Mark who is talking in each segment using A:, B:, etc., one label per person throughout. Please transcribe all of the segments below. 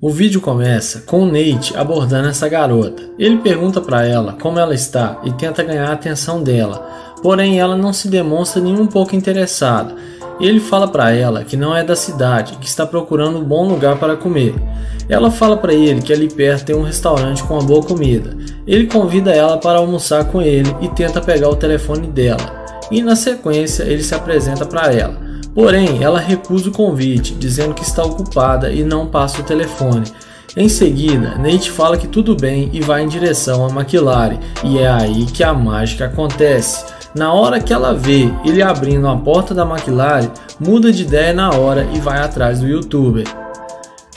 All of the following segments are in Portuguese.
A: O vídeo começa com o Nate abordando essa garota. Ele pergunta para ela como ela está e tenta ganhar a atenção dela, porém ela não se demonstra nem um pouco interessada. Ele fala para ela que não é da cidade, que está procurando um bom lugar para comer. Ela fala para ele que ali perto tem um restaurante com uma boa comida. Ele convida ela para almoçar com ele e tenta pegar o telefone dela. E na sequência ele se apresenta para ela. Porém, ela recusa o convite, dizendo que está ocupada e não passa o telefone. Em seguida, Nate fala que tudo bem e vai em direção à McLaren, e é aí que a mágica acontece. Na hora que ela vê ele abrindo a porta da McLaren, muda de ideia na hora e vai atrás do youtuber.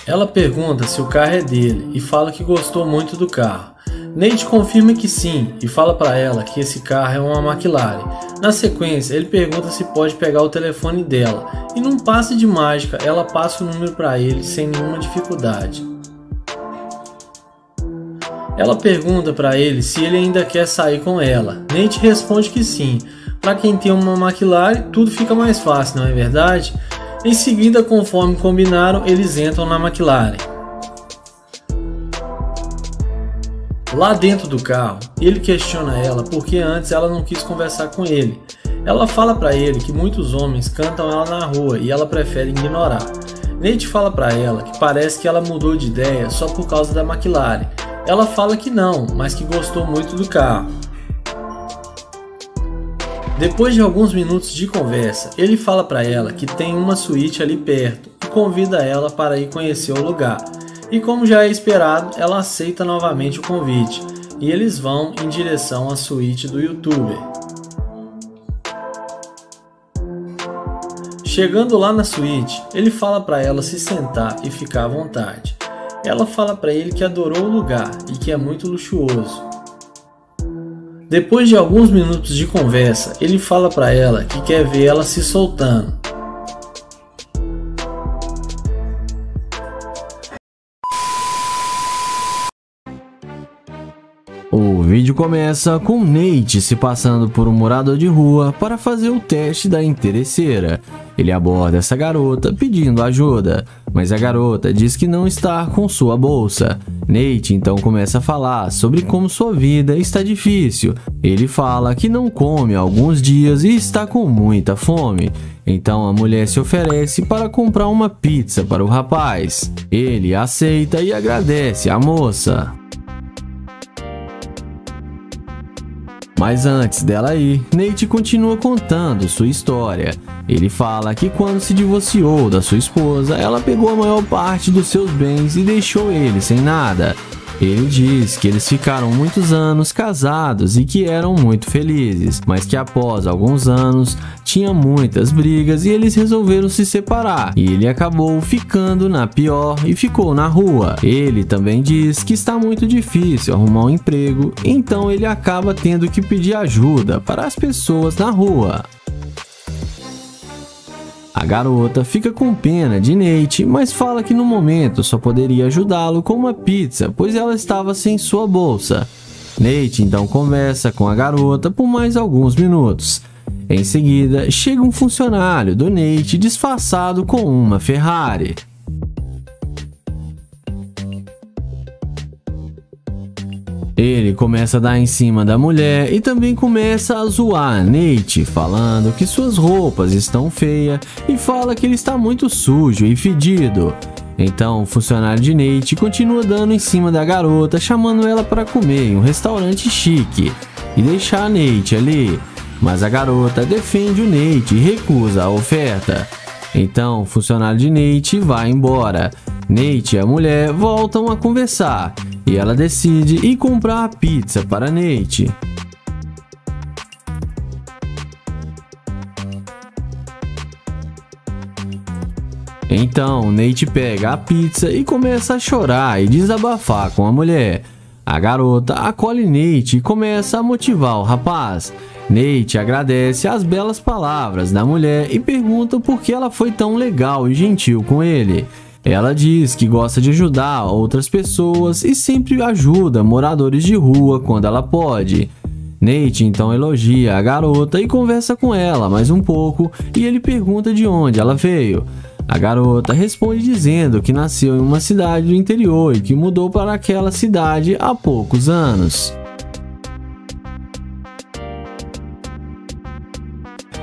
A: Ela pergunta se o carro é dele e fala que gostou muito do carro. Nate confirma que sim e fala para ela que esse carro é uma McLaren. Na sequência, ele pergunta se pode pegar o telefone dela e num passe de mágica ela passa o número para ele sem nenhuma dificuldade. Ela pergunta para ele se ele ainda quer sair com ela. Nate responde que sim. Para quem tem uma McLaren, tudo fica mais fácil, não é verdade? Em seguida, conforme combinaram, eles entram na McLaren. Lá dentro do carro, ele questiona ela porque antes ela não quis conversar com ele. Ela fala para ele que muitos homens cantam ela na rua e ela prefere ignorar. Nate fala para ela que parece que ela mudou de ideia só por causa da McLaren. Ela fala que não, mas que gostou muito do carro. Depois de alguns minutos de conversa, ele fala para ela que tem uma suíte ali perto e convida ela para ir conhecer o lugar. E como já é esperado, ela aceita novamente o convite e eles vão em direção à suíte do youtuber. Chegando lá na suíte, ele fala para ela se sentar e ficar à vontade. Ela fala para ele que adorou o lugar e que é muito luxuoso. Depois de alguns minutos de conversa, ele fala para ela que quer ver ela se soltando.
B: O vídeo começa com Nate se passando por um morador de rua para fazer o teste da interesseira. Ele aborda essa garota pedindo ajuda, mas a garota diz que não está com sua bolsa. Nate então começa a falar sobre como sua vida está difícil. Ele fala que não come há alguns dias e está com muita fome. Então a mulher se oferece para comprar uma pizza para o rapaz. Ele aceita e agradece à moça. Mas antes dela ir, Nate continua contando sua história. Ele fala que quando se divorciou da sua esposa, ela pegou a maior parte dos seus bens e deixou ele sem nada. Ele diz que eles ficaram muitos anos casados e que eram muito felizes, mas que após alguns anos tinha muitas brigas e eles resolveram se separar. E ele acabou ficando na pior e ficou na rua. Ele também diz que está muito difícil arrumar um emprego, então ele acaba tendo que pedir ajuda para as pessoas na rua. A garota fica com pena de Nate, mas fala que no momento só poderia ajudá-lo com uma pizza, pois ela estava sem sua bolsa. Nate então conversa com a garota por mais alguns minutos. Em seguida, chega um funcionário do Nate disfarçado com uma Ferrari. Ele começa a dar em cima da mulher e também começa a zoar Nate, falando que suas roupas estão feias e fala que ele está muito sujo e fedido. Então o funcionário de Nate continua dando em cima da garota, chamando ela para comer em um restaurante chique e deixar a Nate ali. Mas a garota defende o Nate e recusa a oferta. Então o funcionário de Nate vai embora. Nate e a mulher voltam a conversar e ela decide ir comprar a pizza para Nate. Então Nate pega a pizza e começa a chorar e desabafar com a mulher. A garota acolhe Nate e começa a motivar o rapaz. Nate agradece as belas palavras da mulher e pergunta por que ela foi tão legal e gentil com ele. Ela diz que gosta de ajudar outras pessoas e sempre ajuda moradores de rua quando ela pode. Nate então elogia a garota e conversa com ela mais um pouco e ele pergunta de onde ela veio. A garota responde dizendo que nasceu em uma cidade do interior e que mudou para aquela cidade há poucos anos.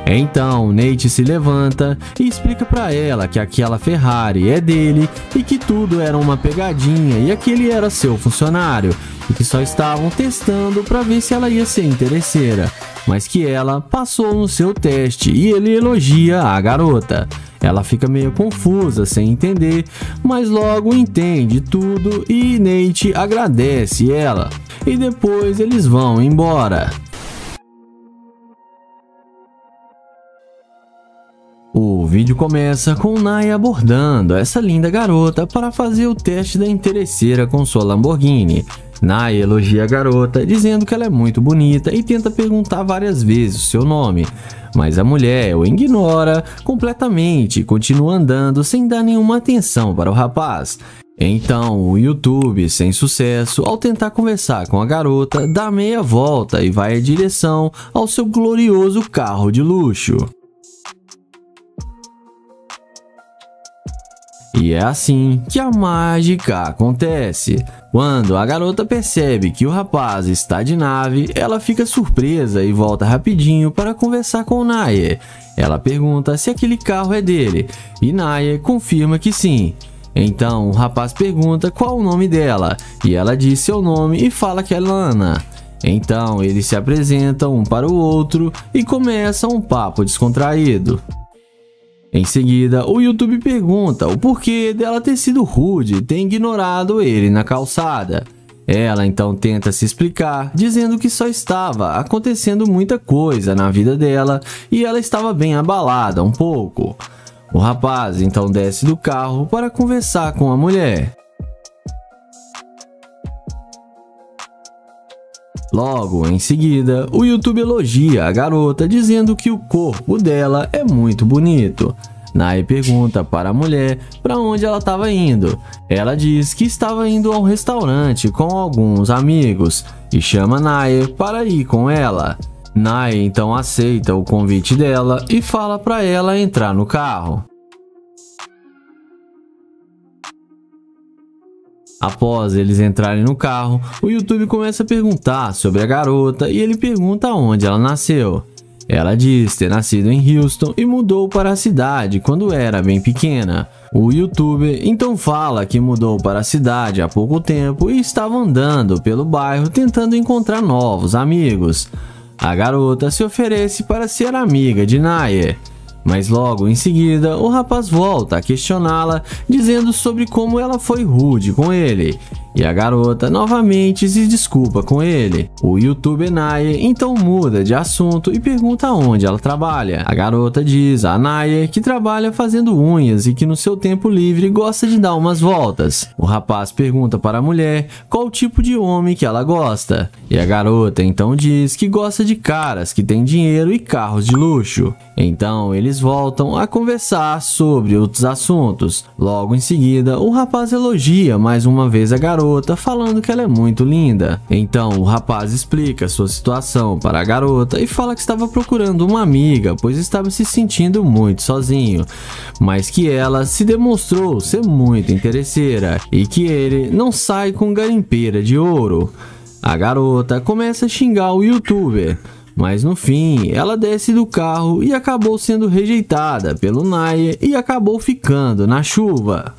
B: Então, Nate se levanta e explica para ela que aquela Ferrari é dele e que tudo era uma pegadinha e aquele era seu funcionário e que só estavam testando para ver se ela ia ser interesseira, mas que ela passou no seu teste e ele elogia a garota. Ela fica meio confusa, sem entender, mas logo entende tudo e Nate agradece ela e depois eles vão embora. O vídeo começa com Naya abordando essa linda garota para fazer o teste da interesseira com sua Lamborghini. Naya elogia a garota, dizendo que ela é muito bonita e tenta perguntar várias vezes o seu nome, mas a mulher o ignora completamente e continua andando sem dar nenhuma atenção para o rapaz. Então o YouTube, sem sucesso, ao tentar conversar com a garota, dá meia volta e vai em direção ao seu glorioso carro de luxo. E é assim que a mágica acontece. Quando a garota percebe que o rapaz está de nave, ela fica surpresa e volta rapidinho para conversar com Naya. Ela pergunta se aquele carro é dele e Naya confirma que sim. Então o rapaz pergunta qual o nome dela e ela diz seu nome e fala que é Lana. Então eles se apresentam um para o outro e começam um papo descontraído. Em seguida, o YouTube pergunta o porquê dela ter sido rude e ter ignorado ele na calçada. Ela então tenta se explicar, dizendo que só estava acontecendo muita coisa na vida dela e ela estava bem abalada um pouco. O rapaz então desce do carro para conversar com a mulher. Logo em seguida, o YouTube elogia a garota, dizendo que o corpo dela é muito bonito. Naya pergunta para a mulher para onde ela estava indo. Ela diz que estava indo a um restaurante com alguns amigos e chama Naya para ir com ela. Naya então aceita o convite dela e fala para ela entrar no carro. Após eles entrarem no carro, o YouTube começa a perguntar sobre a garota e ele pergunta onde ela nasceu. Ela diz ter nascido em Houston e mudou para a cidade quando era bem pequena. O YouTube então fala que mudou para a cidade há pouco tempo e estava andando pelo bairro tentando encontrar novos amigos. A garota se oferece para ser amiga de Naya. Mas logo em seguida, o rapaz volta a questioná-la, dizendo sobre como ela foi rude com ele. E a garota novamente se desculpa com ele. O YouTuber Naya então muda de assunto e pergunta onde ela trabalha. A garota diz a Naya que trabalha fazendo unhas e que no seu tempo livre gosta de dar umas voltas. O rapaz pergunta para a mulher qual tipo de homem que ela gosta. E a garota então diz que gosta de caras que têm dinheiro e carros de luxo. Então eles voltam a conversar sobre outros assuntos. Logo em seguida, o rapaz elogia mais uma vez a garota, falando que ela é muito linda. Então o rapaz explica sua situação para a garota e fala que estava procurando uma amiga, pois estava se sentindo muito sozinho, mas que ela se demonstrou ser muito interesseira e que ele não sai com garimpeira de ouro. A garota começa a xingar o YouTuber, mas no fim ela desce do carro e acabou sendo rejeitada pelo Naya e acabou ficando na chuva.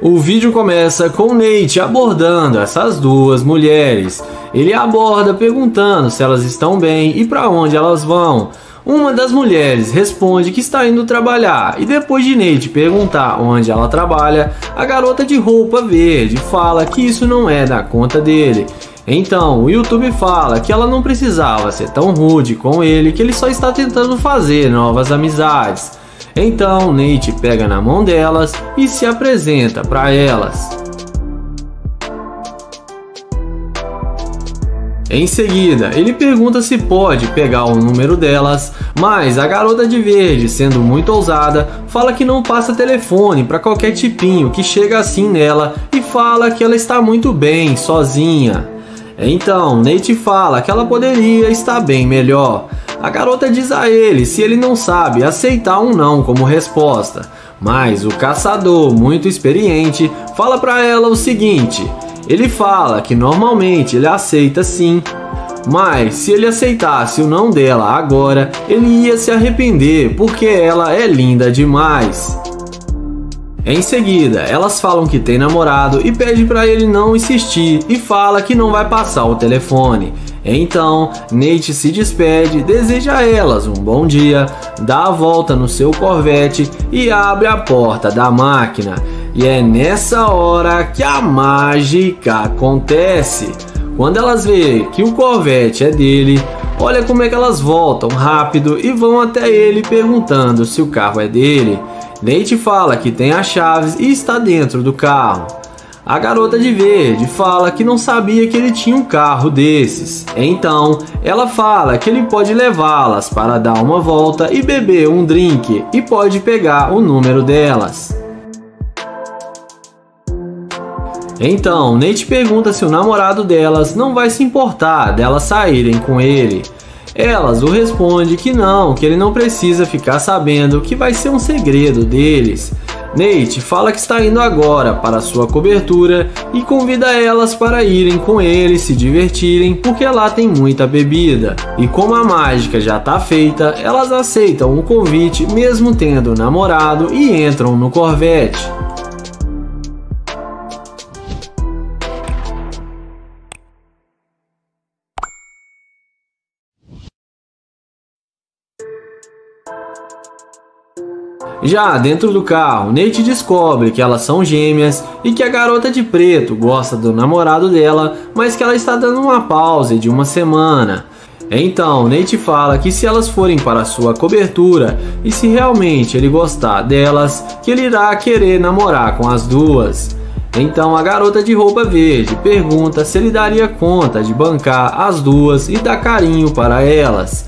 B: O vídeo começa com Nate abordando essas duas mulheres. Ele aborda perguntando se elas estão bem e para onde elas vão. Uma das mulheres responde que está indo trabalhar e depois de Nate perguntar onde ela trabalha, a garota de roupa verde fala que isso não é da conta dele. Então o YouTube fala que ela não precisava ser tão rude com ele, que ele só está tentando fazer novas amizades. Então Nate pega na mão delas e se apresenta para elas. Em seguida, ele pergunta se pode pegar o número delas, mas a garota de verde, sendo muito ousada, fala que não passa telefone para qualquer tipinho que chega assim nela e fala que ela está muito bem sozinha. Então, Nate fala que ela poderia estar bem melhor. A garota diz a ele se ele não sabe aceitar um não como resposta, mas o caçador, muito experiente, fala para ela o seguinte: ele fala que normalmente ele aceita sim, mas se ele aceitasse o não dela agora, ele ia se arrepender porque ela é linda demais. Em seguida, elas falam que tem namorado e pede para ele não insistir e fala que não vai passar o telefone. Então, Nate se despede, deseja a elas um bom dia, dá a volta no seu Corvette e abre a porta da máquina. E é nessa hora que a mágica acontece. Quando elas veem que o Corvette é dele, olha como é que elas voltam rápido e vão até ele perguntando se o carro é dele. Nate fala que tem as chaves e está dentro do carro. A garota de verde fala que não sabia que ele tinha um carro desses. Então, ela fala que ele pode levá-las para dar uma volta e beber um drink e pode pegar o número delas. Então, Nate pergunta se o namorado delas não vai se importar delas saírem com ele. Elas o respondem que ele não precisa ficar sabendo, que vai ser um segredo deles. Nate fala que está indo agora para sua cobertura e convida elas para irem com ele se divertirem, porque lá tem muita bebida. E como a mágica já está feita, elas aceitam o convite mesmo tendo namorado e entram no Corvette. Já dentro do carro, Nate descobre que elas são gêmeas e que a garota de preto gosta do namorado dela, mas que ela está dando uma pausa de uma semana. Então, Nate fala que se elas forem para sua cobertura e se realmente ele gostar delas, que ele irá querer namorar com as duas. Então a garota de roupa verde pergunta se ele daria conta de bancar as duas e dar carinho para elas.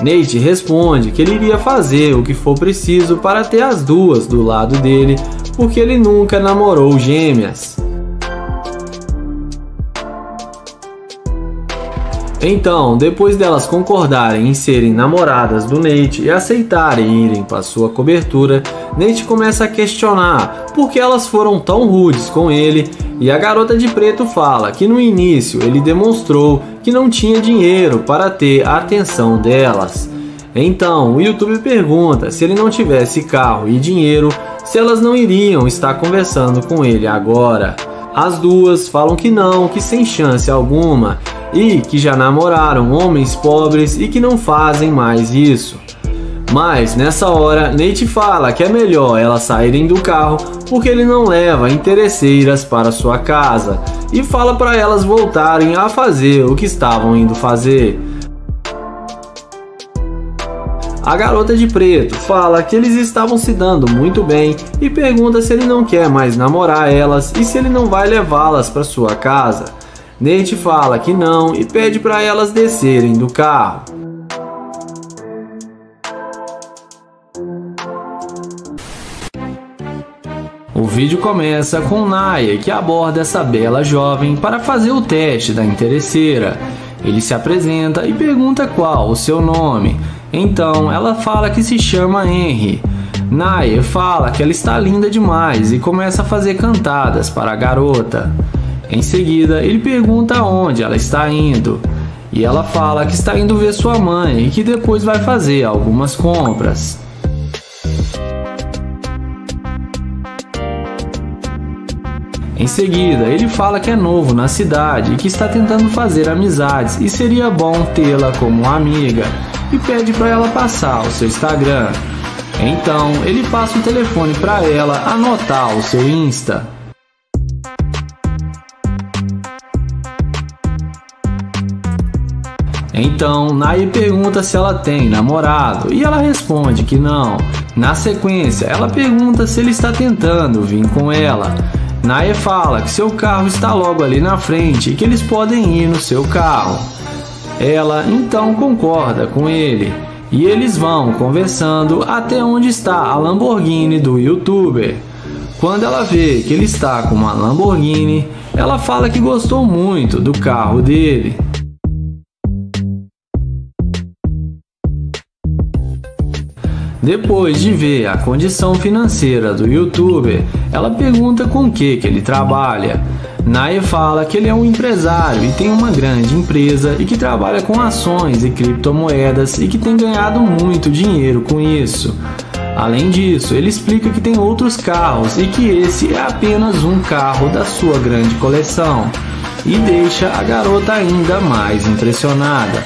B: Nate responde que ele iria fazer o que for preciso para ter as duas do lado dele, porque ele nunca namorou gêmeas. Então, depois delas concordarem em serem namoradas do Nate e aceitarem irem para sua cobertura, Nate começa a questionar por que elas foram tão rudes com ele, e a garota de preto fala que no início ele demonstrou que não tinha dinheiro para ter a atenção delas. Então, o YouTube pergunta se ele não tivesse carro e dinheiro, se elas não iriam estar conversando com ele agora. As duas falam que não, que sem chance alguma, e que já namoraram homens pobres e que não fazem mais isso. Mas nessa hora, Nate fala que é melhor elas saírem do carro porque ele não leva interesseiras para sua casa e fala para elas voltarem a fazer o que estavam indo fazer. A garota de preto fala que eles estavam se dando muito bem e pergunta se ele não quer mais namorar elas e se ele não vai levá-las para sua casa. Nate fala que não e pede para elas descerem do carro. O vídeo começa com Naya, que aborda essa bela jovem para fazer o teste da interesseira. Ele se apresenta e pergunta qual o seu nome. Então ela fala que se chama Henry. Naya fala que ela está linda demais e começa a fazer cantadas para a garota. Em seguida, ele pergunta aonde ela está indo. E ela fala que está indo ver sua mãe e que depois vai fazer algumas compras. Em seguida, ele fala que é novo na cidade e que está tentando fazer amizades e seria bom tê-la como amiga, e pede para ela passar o seu Instagram. Então, ele passa o telefone para ela anotar o seu Insta. Então, Naya pergunta se ela tem namorado e ela responde que não. Na sequência, ela pergunta se ele está tentando vir com ela. Naya fala que seu carro está logo ali na frente e que eles podem ir no seu carro. Ela então concorda com ele e eles vão conversando até onde está a Lamborghini do YouTuber.
A: Quando ela vê que ele está com uma Lamborghini, ela fala que gostou muito do carro dele. Depois de ver a condição financeira do youtuber, ela pergunta com o que ele trabalha. Nair fala que ele é um empresário e tem uma grande empresa e que trabalha com ações e criptomoedas e que tem ganhado muito dinheiro com isso. Além disso, ele explica que tem outros carros e que esse é apenas um carro da sua grande coleção, e deixa a garota ainda mais impressionada.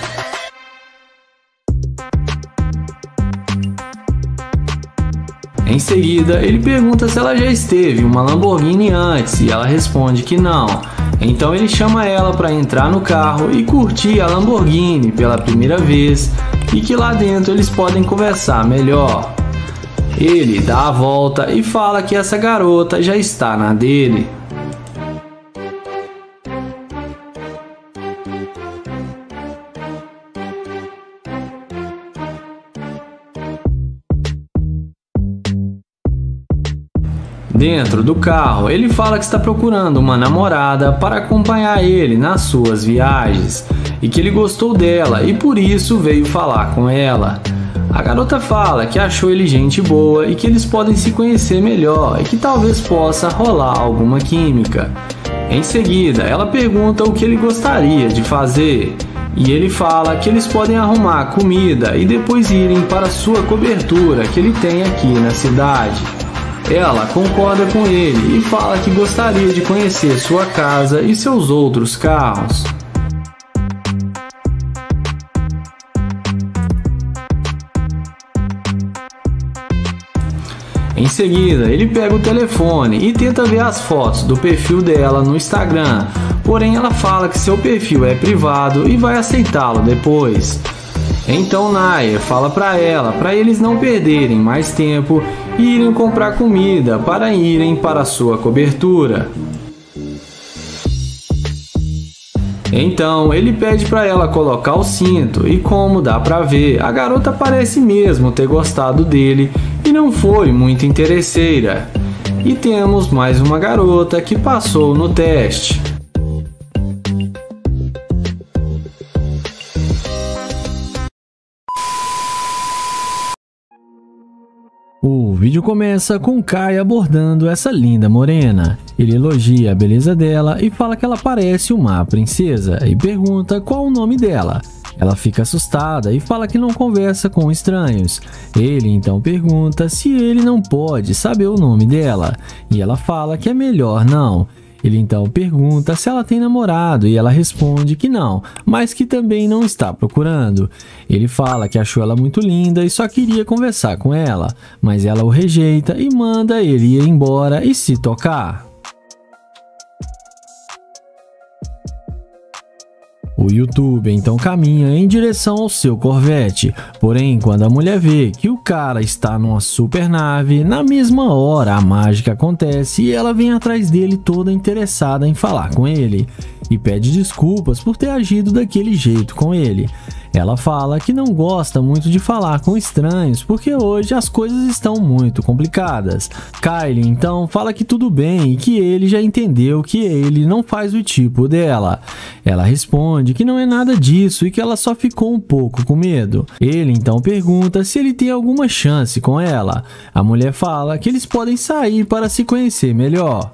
A: Em seguida, ele pergunta se ela já esteve em uma Lamborghini antes e ela responde que não. Então ele chama ela para entrar no carro e curtir a Lamborghini pela primeira vez e que lá dentro eles podem conversar melhor. Ele dá a volta e fala que essa garota já está na dele. Dentro do carro, ele fala que está procurando uma namorada para acompanhar ele nas suas viagens e que ele gostou dela e por isso veio falar com ela. A garota fala que achou ele gente boa e que eles podem se conhecer melhor e que talvez possa rolar alguma química. Em seguida, ela pergunta o que ele gostaria de fazer e ele fala que eles podem arrumar comida e depois irem para sua cobertura que ele tem aqui na cidade. Ela concorda com ele e fala que gostaria de conhecer sua casa e seus outros carros. Em seguida, ele pega o telefone e tenta ver as fotos do perfil dela no Instagram, porém ela fala que seu perfil é privado e vai aceitá-lo depois. Então Nair fala para eles não perderem mais tempo e irem comprar comida para irem para sua cobertura. Então ele pede para ela colocar o cinto e, como dá para ver, a garota parece mesmo ter gostado dele e não foi muito interesseira. E temos mais uma garota que passou no teste.
B: O vídeo começa com Kai abordando essa linda morena. Ele elogia a beleza dela e fala que ela parece uma princesa e pergunta qual o nome dela. Ela fica assustada e fala que não conversa com estranhos. Ele então pergunta se ele não pode saber o nome dela e ela fala que é melhor não. Ele então pergunta se ela tem namorado e ela responde que não, mas que também não está procurando. Ele fala que achou ela muito linda e só queria conversar com ela, mas ela o rejeita e manda ele ir embora e se tocar. O youtuber então caminha em direção ao seu Corvette, porém quando a mulher vê que o cara está numa super nave, na mesma hora a mágica acontece e ela vem atrás dele toda interessada em falar com ele e pede desculpas por ter agido daquele jeito com ele. Ela fala que não gosta muito de falar com estranhos porque hoje as coisas estão muito complicadas. Kylie então fala que tudo bem e que ele já entendeu que ele não faz o tipo dela. Ela responde que não é nada disso e que ela só ficou um pouco com medo. Ele então pergunta se ele tem alguma chance com ela. A mulher fala que eles podem sair para se conhecer melhor.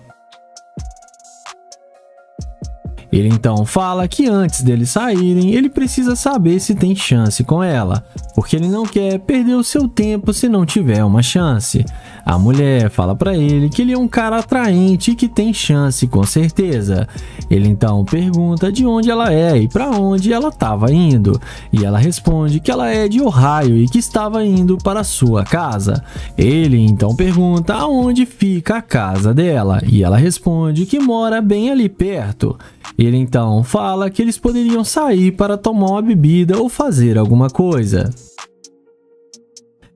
B: Ele então fala que antes deles saírem, ele precisa saber se tem chance com ela, porque ele não quer perder o seu tempo se não tiver uma chance. A mulher fala para ele que ele é um cara atraente e que tem chance com certeza. Ele então pergunta de onde ela é e para onde ela estava indo, e ela responde que ela é de Ohio e que estava indo para sua casa. Ele então pergunta aonde fica a casa dela, e ela responde que mora bem ali perto. Ele então fala que eles poderiam sair para tomar uma bebida ou fazer alguma coisa.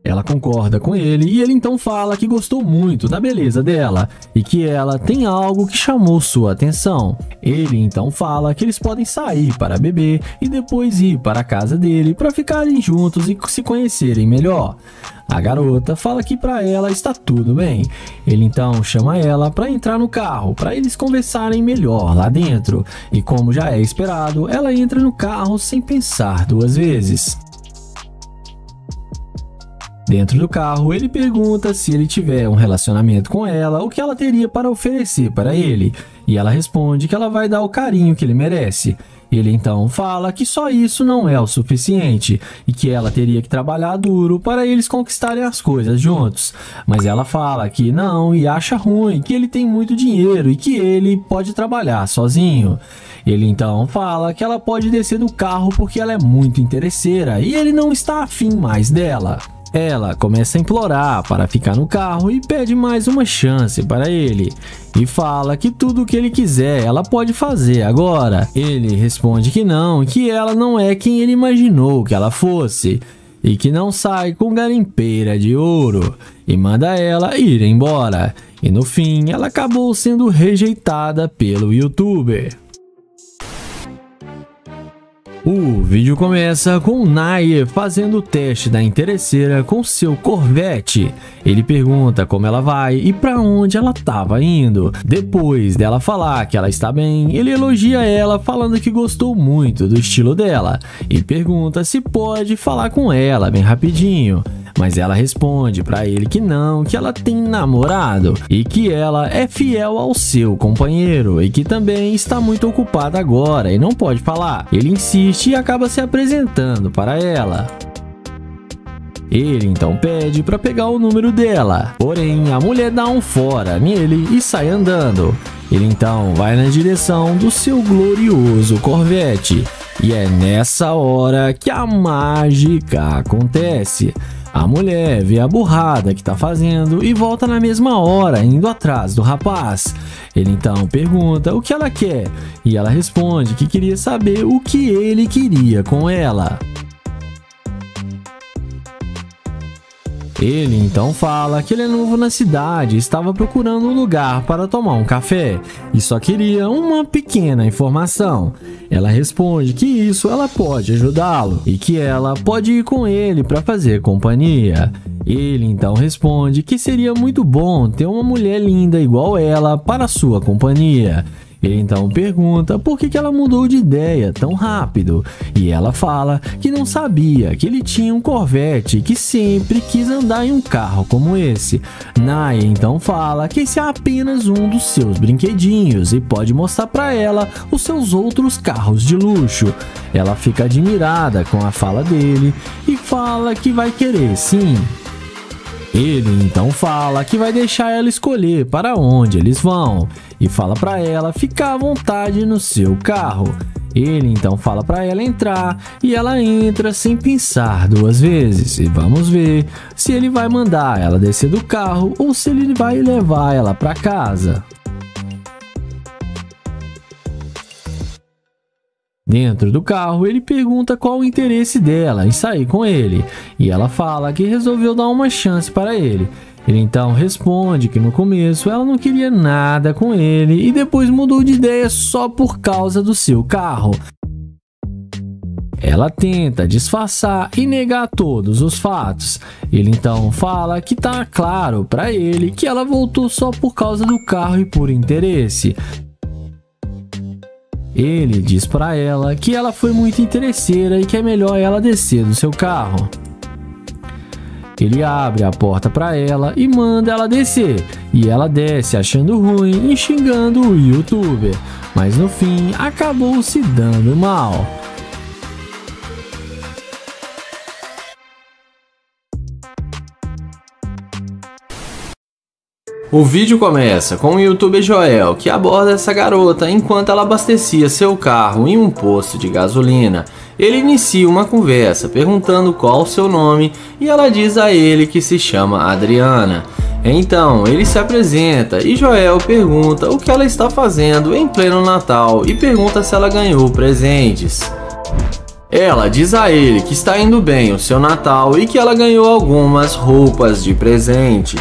B: Ela concorda com ele e ele então fala que gostou muito da beleza dela e que ela tem algo que chamou sua atenção. Ele então fala que eles podem sair para beber e depois ir para a casa dele para ficarem juntos e se conhecerem melhor. A garota fala que para ela está tudo bem. Ele então chama ela para entrar no carro para eles conversarem melhor lá dentro. E como já é esperado, ela entra no carro sem pensar duas vezes. Dentro do carro, ele pergunta se ele tiver um relacionamento com ela, o que ela teria para oferecer para ele. E ela responde que ela vai dar o carinho que ele merece. Ele então fala que só isso não é o suficiente e que ela teria que trabalhar duro para eles conquistarem as coisas juntos. Mas ela fala que não e acha ruim, que ele tem muito dinheiro e que ele pode trabalhar sozinho. Ele então fala que ela pode descer do carro porque ela é muito interesseira e ele não está afim mais dela. Ela começa a implorar para ficar no carro e pede mais uma chance para ele. E fala que tudo o que ele quiser ela pode fazer agora. Ele responde que não, que ela não é quem ele imaginou que ela fosse. E que não sai com garimpeira de ouro. E manda ela ir embora. E no fim ela acabou sendo rejeitada pelo youtuber. O vídeo começa com o Nair fazendo o teste da interesseira com seu Corvette. Ele pergunta como ela vai e para onde ela estava indo. Depois dela falar que ela está bem, ele elogia ela falando que gostou muito do estilo dela e pergunta se pode falar com ela bem rapidinho. Mas ela responde para ele que não, que ela tem namorado e que ela é fiel ao seu companheiro e que também está muito ocupada agora e não pode falar. Ele insiste e acaba se apresentando para ela. Ele então pede para pegar o número dela, porém a mulher dá um fora nele e sai andando. Ele então vai na direção do seu glorioso Corvette e é nessa hora que a mágica acontece. A mulher vê a burrada que está fazendo e volta na mesma hora, indo atrás do rapaz. Ele então pergunta o que ela quer e ela responde que queria saber o que ele queria com ela. Ele então fala que ele é novo na cidade e estava procurando um lugar para tomar um café e só queria uma pequena informação. Ela responde que isso ela pode ajudá-lo e que ela pode ir com ele para fazer companhia. Ele então responde que seria muito bom ter uma mulher linda igual ela para sua companhia. Ele então pergunta por que ela mudou de ideia tão rápido e ela fala que não sabia que ele tinha um Corvette e que sempre quis andar em um carro como esse. Nair então fala que esse é apenas um dos seus brinquedinhos e pode mostrar para ela os seus outros carros de luxo. Ela fica admirada com a fala dele e fala que vai querer sim. Ele então fala que vai deixar ela escolher para onde eles vão e fala para ela ficar à vontade no seu carro. Ele então fala para ela entrar e ela entra sem pensar duas vezes e vamos ver se ele vai mandar ela descer do carro ou se ele vai levar ela para casa. Dentro do carro, ele pergunta qual o interesse dela em sair com ele, e ela fala que resolveu dar uma chance para ele. Ele então responde que no começo ela não queria nada com ele e depois mudou de ideia só por causa do seu carro. Ela tenta disfarçar e negar todos os fatos. Ele então fala que tá claro para ele que ela voltou só por causa do carro e por interesse. Ele diz para ela que ela foi muito interesseira e que é melhor ela descer do seu carro. Ele abre a porta para ela e manda ela descer, e ela desce achando ruim e xingando o youtuber, mas no fim acabou se dando mal. O vídeo começa com o youtuber Joel, que aborda essa garota enquanto ela abastecia seu carro em um posto de gasolina. Ele inicia uma conversa perguntando qual o seu nome e ela diz a ele que se chama Adriana. Então ele se apresenta e Joel pergunta o que ela está fazendo em pleno Natal e pergunta se ela ganhou presentes. Ela diz a ele que está indo bem o seu Natal e que ela ganhou algumas roupas de presente.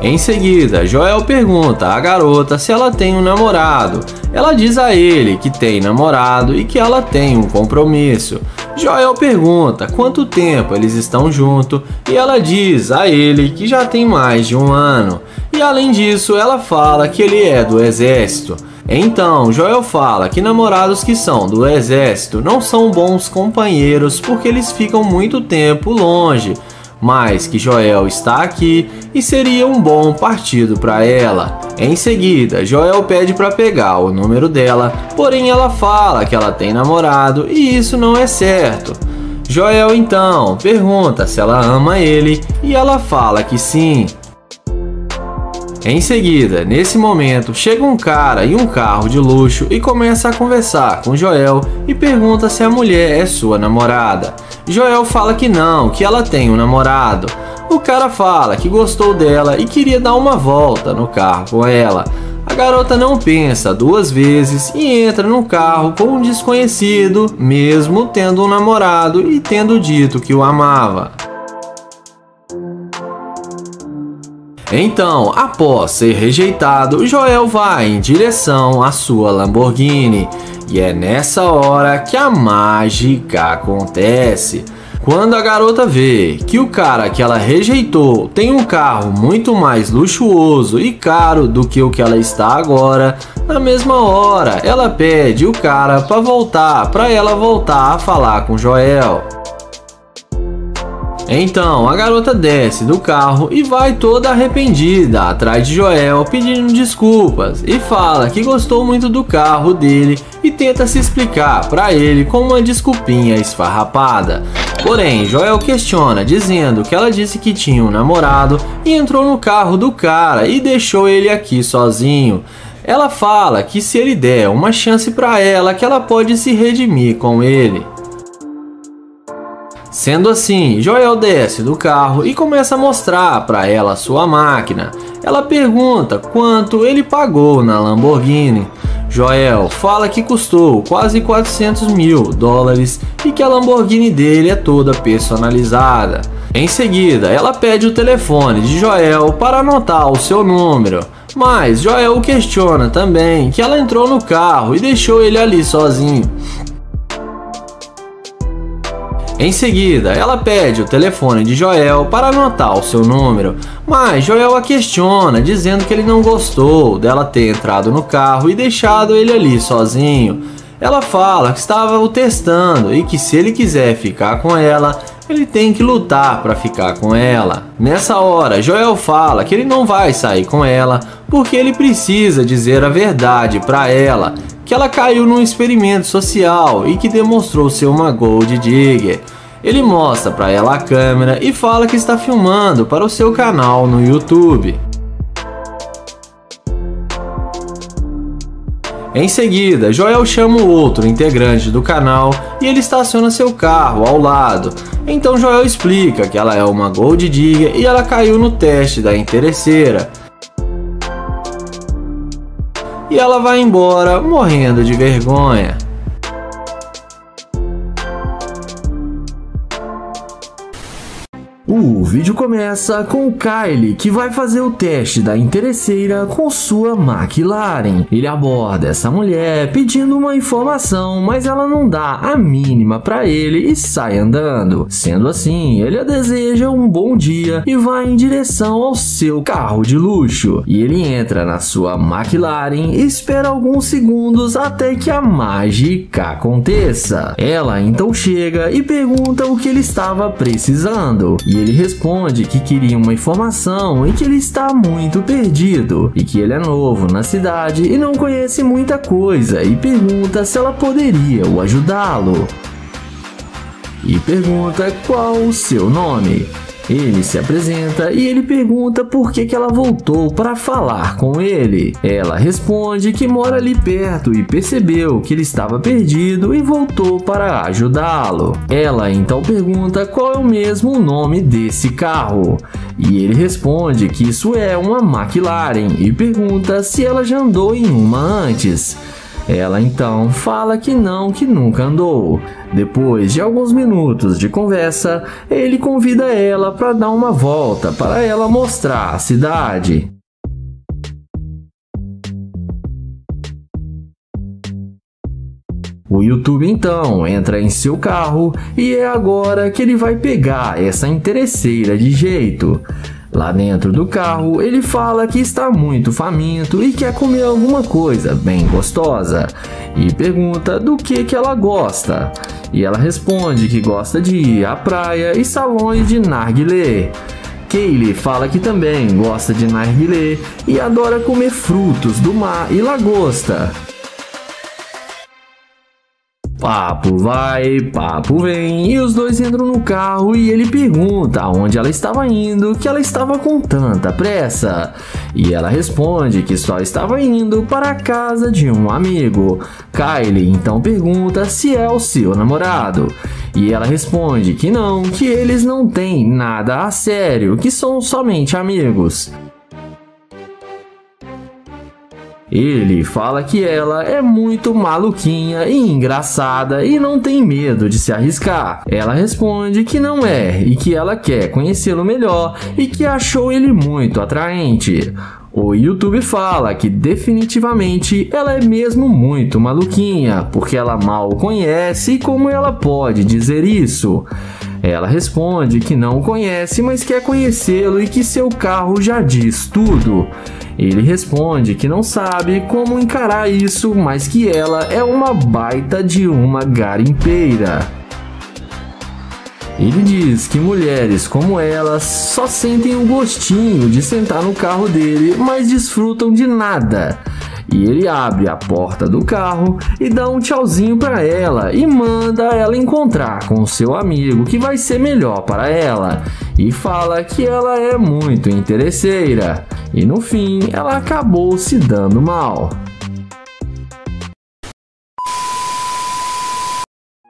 B: Em seguida, Joel pergunta à garota se ela tem um namorado. Ela diz a ele que tem namorado e que ela tem um compromisso. Joel pergunta quanto tempo eles estão juntos e ela diz a ele que já tem mais de 1 ano. E além disso, ela fala que ele é do exército. Então, Joel fala que namorados que são do exército não são bons companheiros porque eles ficam muito tempo longe, mas que Joel está aqui e seria um bom partido para ela. Em seguida, Joel pede para pegar o número dela, porém ela fala que ela tem namorado e isso não é certo. Joel então pergunta se ela ama ele e ela fala que sim. Em seguida, nesse momento, chega um cara em um carro de luxo e começa a conversar com Joel e pergunta se a mulher é sua namorada. Joel fala que não, que ela tem um namorado. O cara fala que gostou dela e queria dar uma volta no carro com ela. A garota não pensa 2 vezes e entra no carro com um desconhecido, mesmo tendo um namorado e tendo dito que o amava. Então, após ser rejeitado, Joel vai em direção à sua Lamborghini. E é nessa hora que a mágica acontece. Quando a garota vê que o cara que ela rejeitou tem um carro muito mais luxuoso e caro do que o que ela está agora, na mesma hora ela pede o cara para ela voltar a falar com Joel. Então a garota desce do carro e vai toda arrependida atrás de Joel pedindo desculpas e fala que gostou muito do carro dele e tenta se explicar para ele com uma desculpinha esfarrapada. Porém, Joel questiona dizendo que ela disse que tinha um namorado e entrou no carro do cara e deixou ele aqui sozinho. Ela fala que se ele der uma chance para ela, que ela pode se redimir com ele. Sendo assim, Joel desce do carro e começa a mostrar para ela sua máquina. Ela pergunta quanto ele pagou na Lamborghini. Joel fala que custou quase $400 mil e que a Lamborghini dele é toda personalizada. Em seguida, ela pede o telefone de Joel para anotar o seu número. Mas Joel questiona também que ela entrou no carro e deixou ele ali sozinho. Em seguida, ela pede o telefone de Joel para anotar o seu número, mas Joel a questiona, dizendo que ele não gostou dela ter entrado no carro e deixado ele ali sozinho. Ela fala que estava o testando e que se ele quiser ficar com ela, ele tem que lutar para ficar com ela. Nessa hora, Joel fala que ele não vai sair com ela porque ele precisa dizer a verdade para ela, que ela caiu num experimento social e que demonstrou ser uma gold digger. Ele mostra para ela a câmera e fala que está filmando para o seu canal no YouTube. Em seguida, Joel chama o outro integrante do canal e ele estaciona seu carro ao lado. Então Joel explica que ela é uma gold digger e ela caiu no teste da interesseira. E ela vai embora morrendo de vergonha.
C: O vídeo começa com o Kyle, que vai fazer o teste da interesseira com sua McLaren. Ele aborda essa mulher pedindo uma informação, mas ela não dá a mínima para ele e sai andando. Sendo assim, ele a deseja um bom dia e vai em direção ao seu carro de luxo. E ele entra na sua McLaren e espera alguns segundos até que a mágica aconteça. Ela então chega e pergunta o que ele estava precisando. E ele responde que queria uma informação e que ele está muito perdido e que ele é novo na cidade e não conhece muita coisa e pergunta se ela poderia o ajudá-lo. E pergunta qual o seu nome. Ele se apresenta e ele pergunta por que ela voltou para falar com ele. Ela responde que mora ali perto e percebeu que ele estava perdido e voltou para ajudá-lo. Ela então pergunta qual é o mesmo nome desse carro. E ele responde que isso é uma McLaren e pergunta se ela já andou em uma antes. Ela então fala que não, que nunca andou. Depois de alguns minutos de conversa, ele convida ela para dar uma volta para ela mostrar a cidade. O YouTube então entra em seu carro e é agora que ele vai pegar essa interesseira de jeito. Lá dentro do carro, ele fala que está muito faminto e quer comer alguma coisa bem gostosa. E pergunta do que ela gosta. E ela responde que gosta de ir à praia e salões de narguilé. Kaylee fala que também gosta de narguilé e adora comer frutos do mar e lagosta. Papo vai, papo vem, e os dois entram no carro e ele pergunta aonde ela estava indo, que ela estava com tanta pressa. E ela responde que só estava indo para a casa de um amigo. Kylie então pergunta se é o seu namorado. E ela responde que não, que eles não têm nada a sério, que são somente amigos. Ele fala que ela é muito maluquinha e engraçada e não tem medo de se arriscar. Ela responde que não é e que ela quer conhecê-lo melhor e que achou ele muito atraente. O YouTube fala que definitivamente ela é mesmo muito maluquinha, porque ela mal o conhece e como ela pode dizer isso? Ela responde que não o conhece, mas quer conhecê-lo e que seu carro já diz tudo. Ele responde que não sabe como encarar isso, mas que ela é uma baita de uma garimpeira. Ele diz que mulheres como ela só sentem o gostinho de sentar no carro dele, mas desfrutam de nada. E ele abre a porta do carro e dá um tchauzinho para ela e manda ela encontrar com o seu amigo que vai ser melhor para ela. E fala que ela é muito interesseira. E no fim ela acabou se dando mal.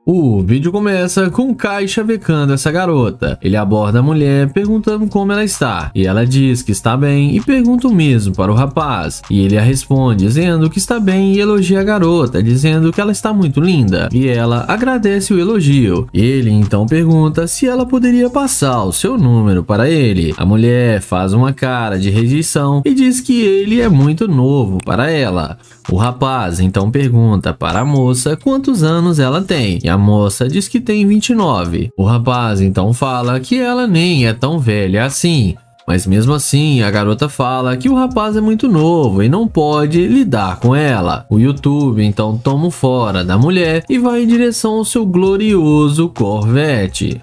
B: O vídeo começa com Kai chavecando essa garota. Ele aborda a mulher perguntando como ela está. E ela diz que está bem e pergunta o mesmo para o rapaz. E ele a responde dizendo que está bem e elogia a garota, dizendo que ela está muito linda. E ela agradece o elogio. Ele então pergunta se ela poderia passar o seu número para ele. A mulher faz uma cara de rejeição e diz que ele é muito novo para ela. O rapaz então pergunta para a moça quantos anos ela tem. E a moça diz que tem 29. O rapaz então fala que ela nem é tão velha assim. Mas mesmo assim, a garota fala que o rapaz é muito novo e não pode lidar com ela. O YouTube então toma fora da mulher e vai em direção ao seu glorioso Corvette.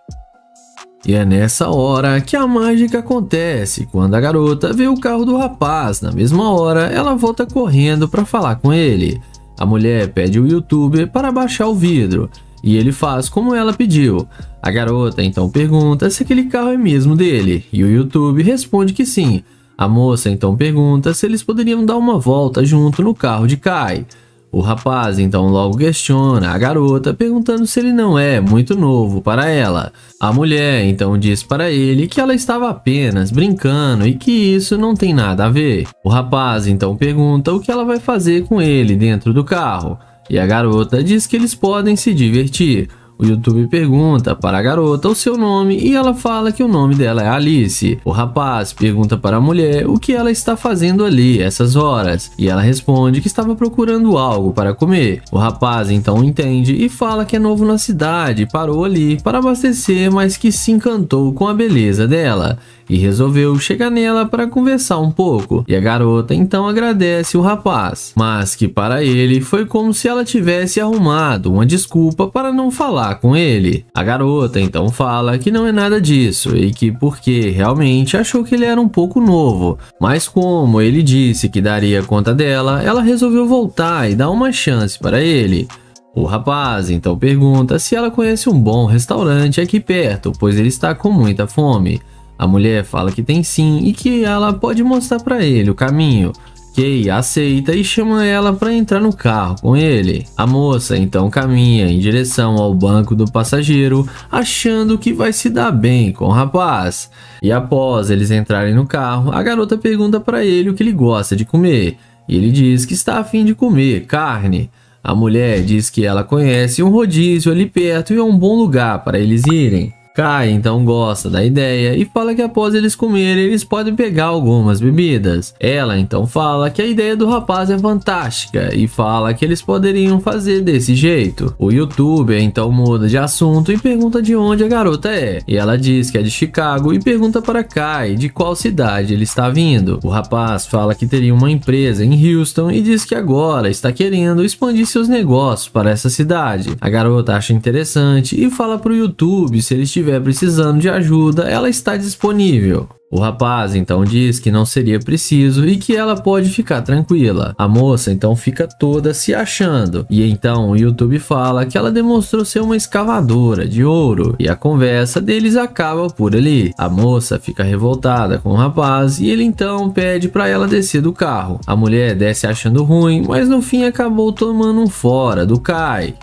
B: E é nessa hora que a mágica acontece. Quando a garota vê o carro do rapaz, na mesma hora ela volta correndo para falar com ele. A mulher pede ao YouTuber para baixar o vidro e ele faz como ela pediu. A garota então pergunta se aquele carro é mesmo dele e o YouTube responde que sim. A moça então pergunta se eles poderiam dar uma volta junto no carro de Kai. O rapaz então logo questiona a garota, perguntando se ele não é muito novo para ela. A mulher então diz para ele que ela estava apenas brincando e que isso não tem nada a ver. O rapaz então pergunta o que ela vai fazer com ele dentro do carro. E a garota diz que eles podem se divertir. O YouTube pergunta para a garota o seu nome e ela fala que o nome dela é Alice. O rapaz pergunta para a mulher o que ela está fazendo ali essas horas e ela responde que estava procurando algo para comer. O rapaz então entende e fala que é novo na cidade, parou ali para abastecer, mas que se encantou com a beleza dela e resolveu chegar nela para conversar um pouco. E a garota então agradece o rapaz, mas que para ele foi como se ela tivesse arrumado uma desculpa para não falar com ele. A garota então fala que não é nada disso e que porque realmente achou que ele era um pouco novo, mas como ele disse que daria conta dela, ela resolveu voltar e dar uma chance para ele. O rapaz então pergunta se ela conhece um bom restaurante aqui perto, pois ele está com muita fome. A mulher fala que tem sim e que ela pode mostrar para ele o caminho. Kay aceita e chama ela para entrar no carro com ele. A moça então caminha em direção ao banco do passageiro, achando que vai se dar bem com o rapaz. E após eles entrarem no carro, a garota pergunta para ele o que ele gosta de comer. E ele diz que está a fim de comer carne. A mulher diz que ela conhece um rodízio ali perto e é um bom lugar para eles irem. Kai então gosta da ideia e fala que após eles comerem, eles podem pegar algumas bebidas. Ela então fala que a ideia do rapaz é fantástica e fala que eles poderiam fazer desse jeito. O youtuber então muda de assunto e pergunta de onde a garota é. E ela diz que é de Chicago e pergunta para Kai de qual cidade ele está vindo. O rapaz fala que teria uma empresa em Houston e diz que agora está querendo expandir seus negócios para essa cidade. A garota acha interessante e fala para o YouTube se ele estiver precisando de ajuda, ela está disponível. O rapaz então diz que não seria preciso e que ela pode ficar tranquila. A moça então fica toda se achando e então o YouTube fala que ela demonstrou ser uma escavadora de ouro e a conversa deles acaba por ali. A moça fica revoltada com o rapaz e ele então pede para ela descer do carro. A mulher desce achando ruim, mas no fim acabou tomando um fora do Kai.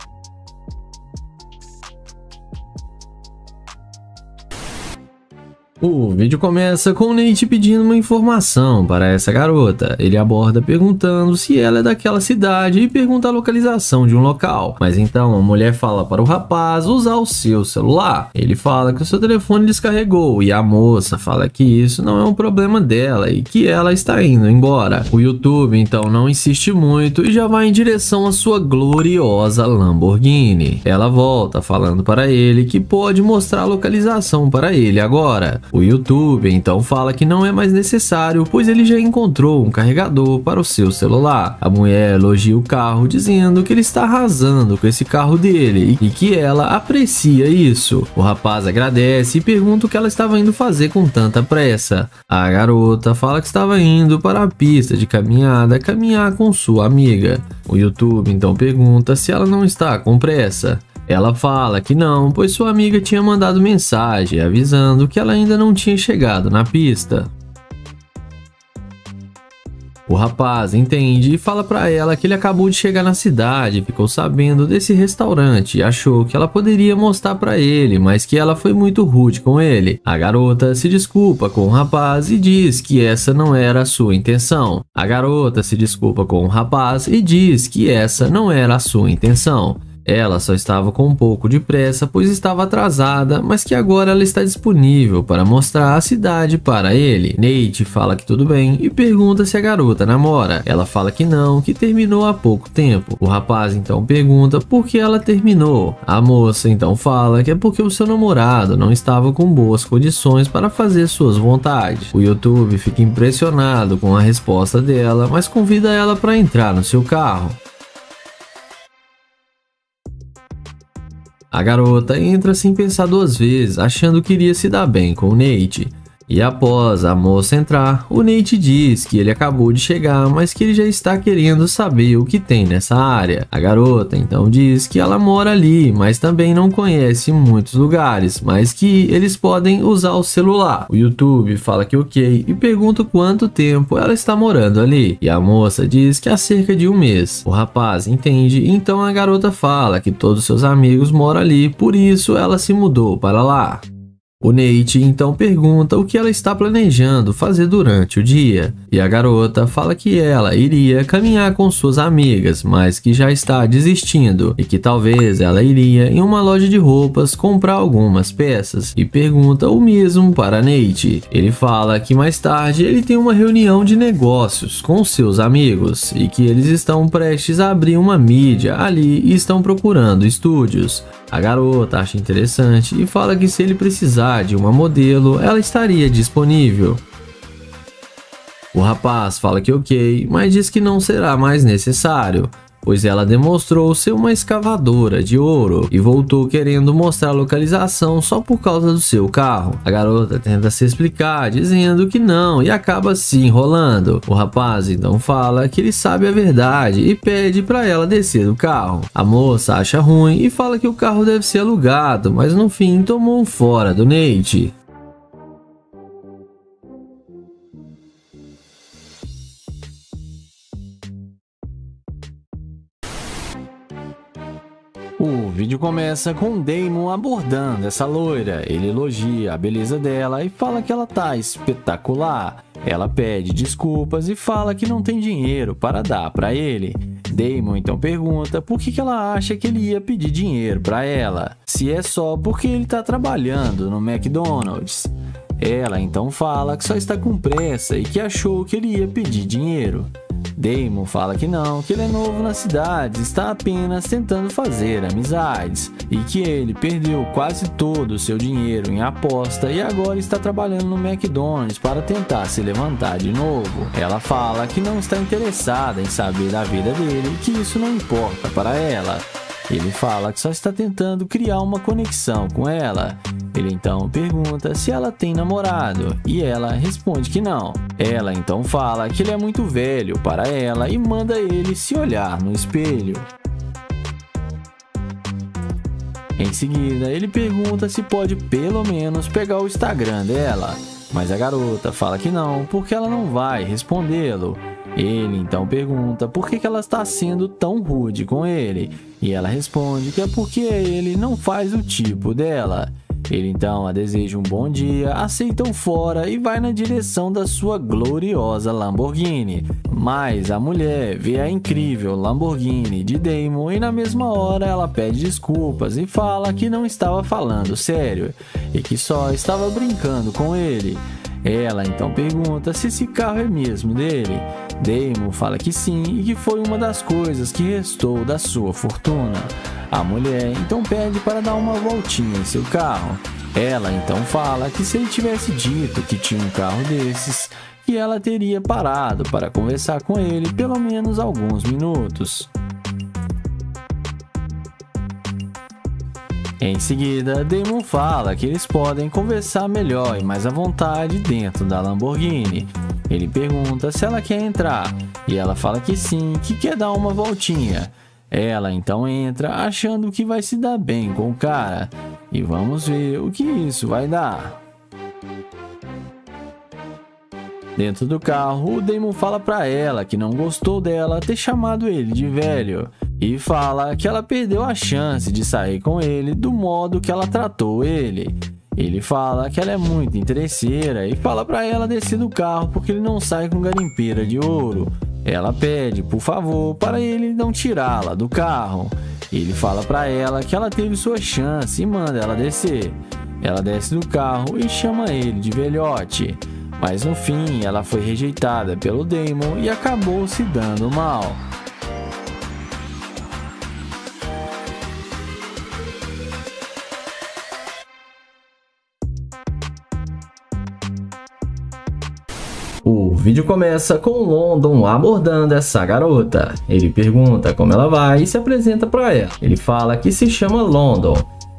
B: O vídeo começa com o Nate pedindo uma informação para essa garota. Ele aborda perguntando se ela é daquela cidade e pergunta a localização de um local. Mas então a mulher fala para o rapaz usar o seu celular. Ele fala que o seu telefone descarregou e a moça fala que isso não é um problema dela e que ela está indo embora. O YouTube então não insiste muito e já vai em direção à sua gloriosa Lamborghini. Ela volta falando para ele que pode mostrar a localização para ele agora. O YouTube então fala que não é mais necessário, pois ele já encontrou um carregador para o seu celular. A mulher elogia o carro, dizendo que ele está arrasando com esse carro dele e que ela aprecia isso. O rapaz agradece e pergunta o que ela estava indo fazer com tanta pressa. A garota fala que estava indo para a pista de caminhada caminhar com sua amiga. O YouTube então pergunta se ela não está com pressa. Ela fala que não, pois sua amiga tinha mandado mensagem avisando que ela ainda não tinha chegado na pista. O rapaz entende e fala para ela que ele acabou de chegar na cidade, ficou sabendo desse restaurante e achou que ela poderia mostrar para ele, mas que ela foi muito rude com ele. A garota se desculpa com o rapaz e diz que essa não era a sua intenção. Ela só estava com um pouco de pressa, pois estava atrasada, mas que agora ela está disponível para mostrar a cidade para ele. Nate fala que tudo bem e pergunta se a garota namora. Ela fala que não, que terminou há pouco tempo. O rapaz então pergunta por que ela terminou. A moça então fala que é porque o seu namorado não estava com boas condições para fazer suas vontades. O YouTube fica impressionado com a resposta dela, mas convida ela para entrar no seu carro. A garota entra sem pensar duas vezes, achando que iria se dar bem com o Nate. E após a moça entrar, o Nate diz que ele acabou de chegar, mas que ele já está querendo saber o que tem nessa área. A garota então diz que ela mora ali, mas também não conhece muitos lugares, mas que eles podem usar o celular. O YouTube fala que ok e pergunta quanto tempo ela está morando ali. E a moça diz que há cerca de um mês. O rapaz entende, então a garota fala que todos seus amigos moram ali, por isso ela se mudou para lá. O Nate então pergunta o que ela está planejando fazer durante o dia, e a garota fala que ela iria caminhar com suas amigas, mas que já está desistindo, e que talvez ela iria em uma loja de roupas comprar algumas peças, e pergunta o mesmo para Nate. Ele fala que mais tarde ele tem uma reunião de negócios com seus amigos, e que eles estão prestes a abrir uma mídia ali e estão procurando estúdios. A garota acha interessante e fala que se ele precisar de uma modelo, ela estaria disponível. O rapaz fala que ok, mas diz que não será mais necessário, pois ela demonstrou ser uma escavadora de ouro e voltou querendo mostrar a localização só por causa do seu carro. A garota tenta se explicar, dizendo que não e acaba se enrolando. O rapaz então fala que ele sabe a verdade e pede para ela descer do carro. A moça acha ruim e fala que o carro deve ser alugado, mas no fim tomou um fora do Nate. vídeo começa com Damon abordando essa loira. Ele elogia a beleza dela e fala que ela tá espetacular. Ela pede desculpas e fala que não tem dinheiro para dar para ele. Damon então pergunta por que ela acha que ele ia pedir dinheiro para ela, se é só porque ele tá trabalhando no McDonald's. Ela então fala que só está com pressa e que achou que ele ia pedir dinheiro. Damon fala que não, que ele é novo na cidade, está apenas tentando fazer amizades e que ele perdeu quase todo o seu dinheiro em aposta e agora está trabalhando no McDonald's para tentar se levantar de novo. Ela fala que não está interessada em saber da vida dele e que isso não importa para ela. Ele fala que só está tentando criar uma conexão com ela. Ele então pergunta se ela tem namorado e ela responde que não. Ela então fala que ele é muito velho para ela e manda ele se olhar no espelho. Em seguida, ele pergunta se pode pelo menos pegar o Instagram dela, mas a garota fala que não, porque ela não vai respondê-lo. Ele então pergunta por que ela está sendo tão rude com ele, e ela responde que é porque ele não faz o tipo dela. Ele então a deseja um bom dia, aceita o fora e vai na direção da sua gloriosa Lamborghini. Mas a mulher vê a incrível Lamborghini de Damon e na mesma hora ela pede desculpas e fala que não estava falando sério e que só estava brincando com ele. Ela então pergunta se esse carro é mesmo dele. Damon fala que sim e que foi uma das coisas que restou da sua fortuna. A mulher então pede para dar uma voltinha em seu carro. Ela então fala que se ele tivesse dito que tinha um carro desses, que ela teria parado para conversar com ele pelo menos alguns minutos. Em seguida, Damon fala que eles podem conversar melhor e mais à vontade dentro da Lamborghini. Ele pergunta se ela quer entrar e ela fala que sim, que quer dar uma voltinha. Ela então entra achando que vai se dar bem com o cara e vamos ver o que isso vai dar. Dentro do carro, o Damon fala pra ela que não gostou dela ter chamado ele de velho e fala que ela perdeu a chance de sair com ele do modo que ela tratou ele. Ele fala que ela é muito interesseira e fala pra ela descer do carro porque ele não sai com garimpeira de ouro. Ela pede, por favor, para ele não tirá-la do carro. Ele fala pra ela que ela teve sua chance e manda ela descer. Ela desce do carro e chama ele de velhote. Mas no fim, ela foi rejeitada pelo Damon e acabou se dando mal.
C: O vídeo começa com London abordando essa garota. Ele pergunta como ela vai e se apresenta para ela. Ele fala que se chama London.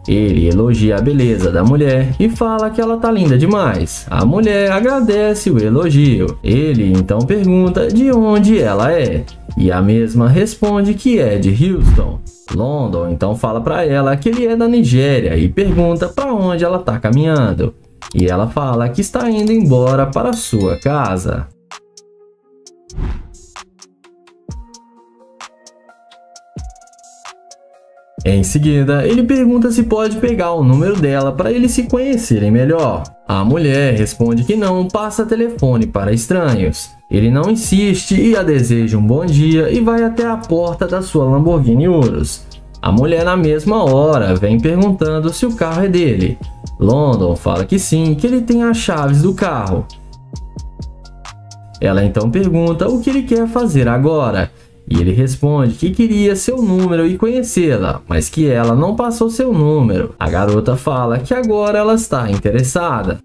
C: Ele elogia a beleza da mulher e fala que ela tá linda demais. A mulher agradece o elogio. Ele então pergunta de onde ela é. E a mesma responde que é de Houston. London então fala para ela que ele é da Nigéria e pergunta para onde ela tá caminhando. E ela fala que está indo embora para sua casa. Em seguida, ele pergunta se pode pegar o número dela para eles se conhecerem melhor. A mulher responde que não passa telefone para estranhos. Ele não insiste e a deseja um bom dia e vai até a porta da sua Lamborghini Urus. A mulher na mesma hora vem perguntando se o carro é dele. London fala que sim, que ele tem as chaves do carro. Ela então pergunta o que ele quer fazer agora. E ele responde que queria seu número e conhecê-la, mas que ela não passou seu número. A garota fala que agora ela está interessada.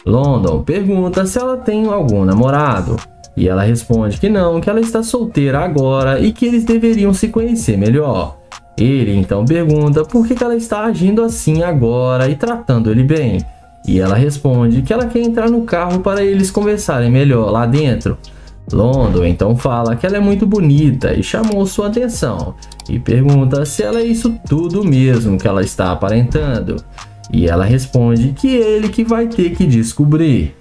C: London pergunta se ela tem algum namorado. E ela responde que não, que ela está solteira agora e que eles deveriam se conhecer melhor. Ele então pergunta por que ela está agindo assim agora e tratando ele bem. E ela responde que ela quer entrar no carro para eles conversarem melhor lá dentro. London então fala que ela é muito bonita e chamou sua atenção. E pergunta se ela é isso tudo mesmo que ela está aparentando. E ela responde que ele que vai ter que descobrir.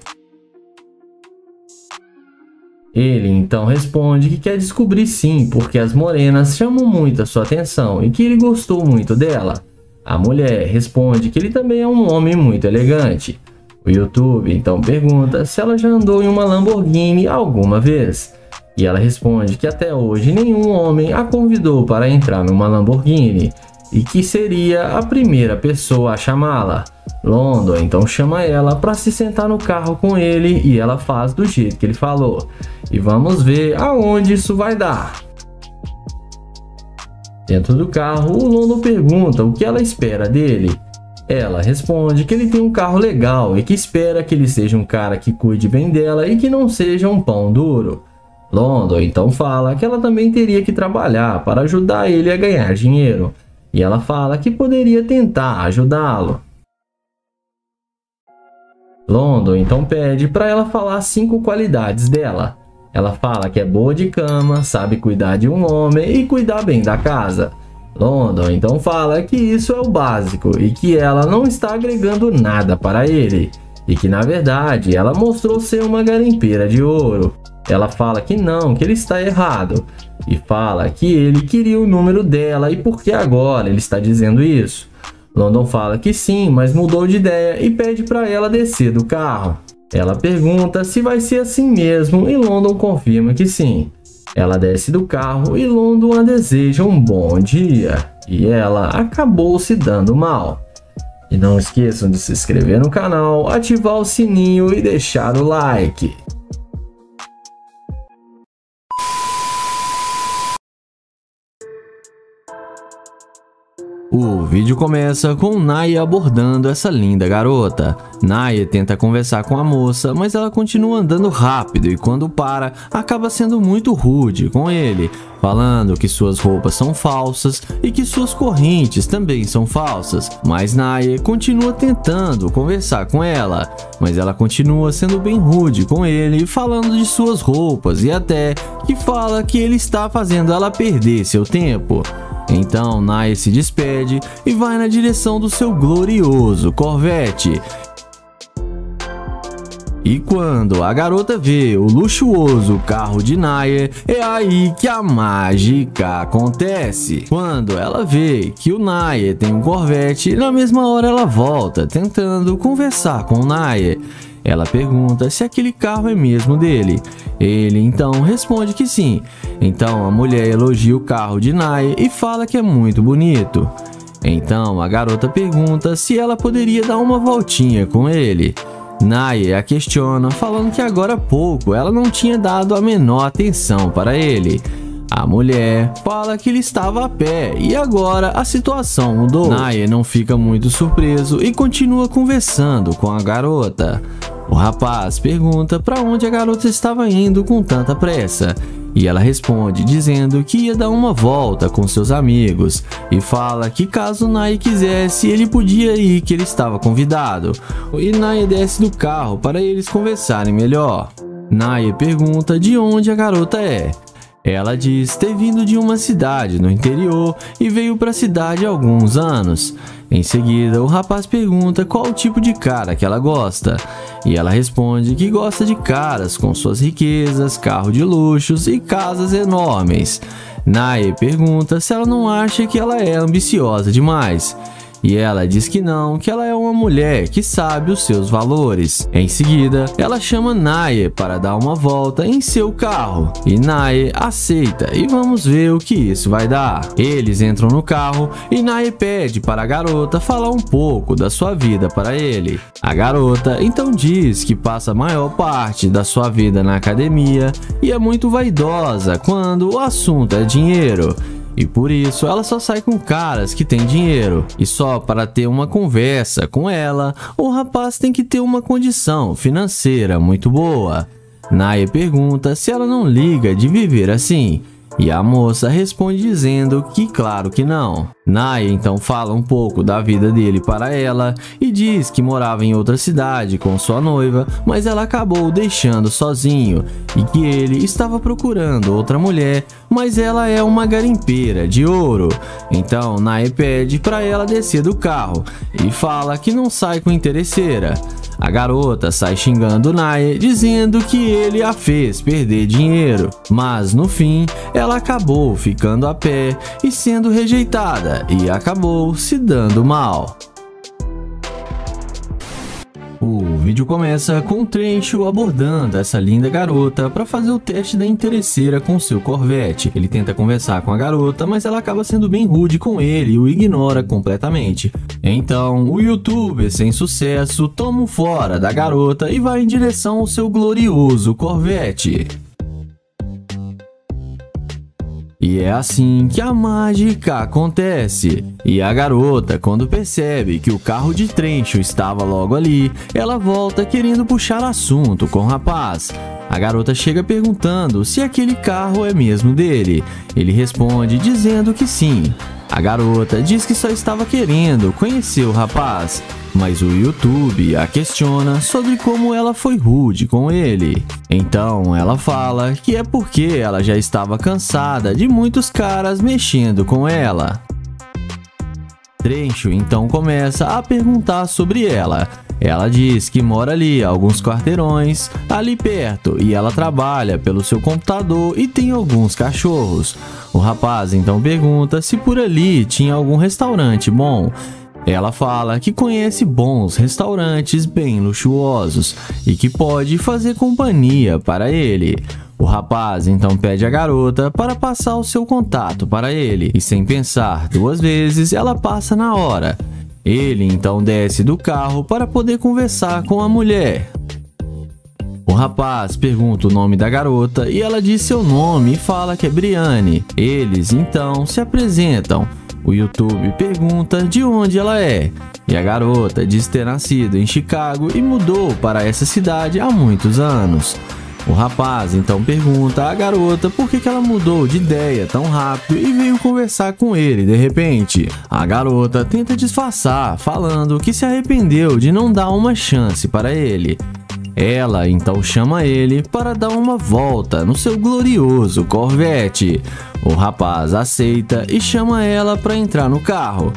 C: Ele então responde que quer descobrir sim, porque as morenas chamam muito a sua atenção e que ele gostou muito dela. A mulher responde que ele também é um homem muito elegante. O YouTube então pergunta se ela já andou em uma Lamborghini alguma vez. E ela responde que até hoje nenhum homem a convidou para entrar numa Lamborghini e que seria a primeira pessoa a chamá-la. London então chama ela para se sentar no carro com ele e ela faz do jeito que ele falou. E vamos ver aonde isso vai dar. Dentro do carro, o London pergunta o que ela espera dele. Ela responde que ele tem um carro legal e que espera que ele seja um cara que cuide bem dela e que não seja um pão duro. London então fala que ela também teria que trabalhar para ajudar ele a ganhar dinheiro. E ela fala que poderia tentar ajudá-lo. London então pede para ela falar 5 qualidades dela. Ela fala que é boa de cama, sabe cuidar de um homem e cuidar bem da casa. London então fala que isso é o básico e que ela não está agregando nada para ele. E que na verdade ela mostrou ser uma garimpeira de ouro. Ela fala que não, que ele está errado. E fala que ele queria o número dela e por que agora ele está dizendo isso. London fala que sim, mas mudou de ideia e pede para ela descer do carro. Ela pergunta se vai ser assim mesmo e London confirma que sim. Ela desce do carro e London a deseja um bom dia. E ela acabou se dando mal. E não esqueçam de se inscrever no canal, ativar o sininho e deixar o like.
B: O vídeo começa com Naya abordando essa linda garota. Naya tenta conversar com a moça, mas ela continua andando rápido e quando para, acaba sendo muito rude com ele, falando que suas roupas são falsas e que suas correntes também são falsas. Mas Naya continua tentando conversar com ela, mas ela continua sendo bem rude com ele, falando de suas roupas e até que fala que ele está fazendo ela perder seu tempo. Então Naya se despede e vai na direção do seu glorioso Corvette. E quando a garota vê o luxuoso carro de Naya, é aí que a mágica acontece. Quando ela vê que o Naya tem um Corvette, na mesma hora ela volta tentando conversar com o Naya. Ela pergunta se aquele carro é mesmo dele. Ele então responde que sim. Então a mulher elogia o carro de Naya e fala que é muito bonito. Então a garota pergunta se ela poderia dar uma voltinha com ele. Naya a questiona, falando que agora há pouco ela não tinha dado a menor atenção para ele. A mulher fala que ele estava a pé e agora a situação mudou. Naya não fica muito surpreso e continua conversando com a garota. O rapaz pergunta para onde a garota estava indo com tanta pressa. E ela responde dizendo que ia dar uma volta com seus amigos e fala que caso Naya quisesse, ele podia ir, que ele estava convidado. E Naya desce do carro para eles conversarem melhor. Naya pergunta de onde a garota é. Ela diz ter vindo de uma cidade no interior e veio para a cidade há alguns anos. Em seguida, o rapaz pergunta qual o tipo de cara que ela gosta. E ela responde que gosta de caras com suas riquezas, carro de luxos e casas enormes. Naya pergunta se ela não acha que ela é ambiciosa demais. E ela diz que não, que ela é uma mulher que sabe os seus valores. Em seguida, ela chama Naya para dar uma volta em seu carro. E Naya aceita e vamos ver o que isso vai dar. Eles entram no carro e Naya pede para a garota falar um pouco da sua vida para ele. A garota então diz que passa a maior parte da sua vida na academia e é muito vaidosa quando o assunto é dinheiro. E por isso ela só sai com caras que têm dinheiro. E só para ter uma conversa com ela, o rapaz tem que ter uma condição financeira muito boa. Naya pergunta se ela não liga de viver assim. E a moça responde dizendo que claro que não. Naya então fala um pouco da vida dele para ela e diz que morava em outra cidade com sua noiva, mas ela acabou deixando sozinho e que ele estava procurando outra mulher, mas ela é uma garimpeira de ouro. Então Naya pede para ela descer do carro e fala que não sai com interesseira. A garota sai xingando Naya, dizendo que ele a fez perder dinheiro, mas no fim ela acabou ficando a pé e sendo rejeitada e acabou se dando mal. O vídeo começa com o Trencho abordando essa linda garota para fazer o teste da interesseira com seu Corvette. Ele tenta conversar com a garota, mas ela acaba sendo bem rude com ele e o ignora completamente. Então, o youtuber sem sucesso toma um fora da garota e vai em direção ao seu glorioso Corvette. E é assim que a mágica acontece. E a garota, quando percebe que o carro de Trencho estava logo ali, ela volta querendo puxar assunto com o rapaz. A garota chega perguntando se aquele carro é mesmo dele. Ele responde dizendo que sim. A garota diz que só estava querendo conhecer o rapaz, mas o YouTube a questiona sobre como ela foi rude com ele. Então ela fala que é porque ela já estava cansada de muitos caras mexendo com ela. Trencho então começa a perguntar sobre ela. Ela diz que mora ali a alguns quarteirões, ali perto, e ela trabalha pelo seu computador e tem alguns cachorros. O rapaz então pergunta se por ali tinha algum restaurante bom. Ela fala que conhece bons restaurantes bem luxuosos e que pode fazer companhia para ele. O rapaz então pede à garota para passar o seu contato para ele e, sem pensar duas vezes, ela passa na hora. Ele então desce do carro para poder conversar com a mulher. O rapaz pergunta o nome da garota e ela diz seu nome e fala que é Briane. Eles então se apresentam. O YouTube pergunta de onde ela é, e a garota diz ter nascido em Chicago e mudou para essa cidade há muitos anos. O rapaz então pergunta à garota por que ela mudou de ideia tão rápido e veio conversar com ele de repente. A garota tenta disfarçar, falando que se arrependeu de não dar uma chance para ele. Ela então chama ele para dar uma volta no seu glorioso Corvette. O rapaz aceita e chama ela para entrar no carro.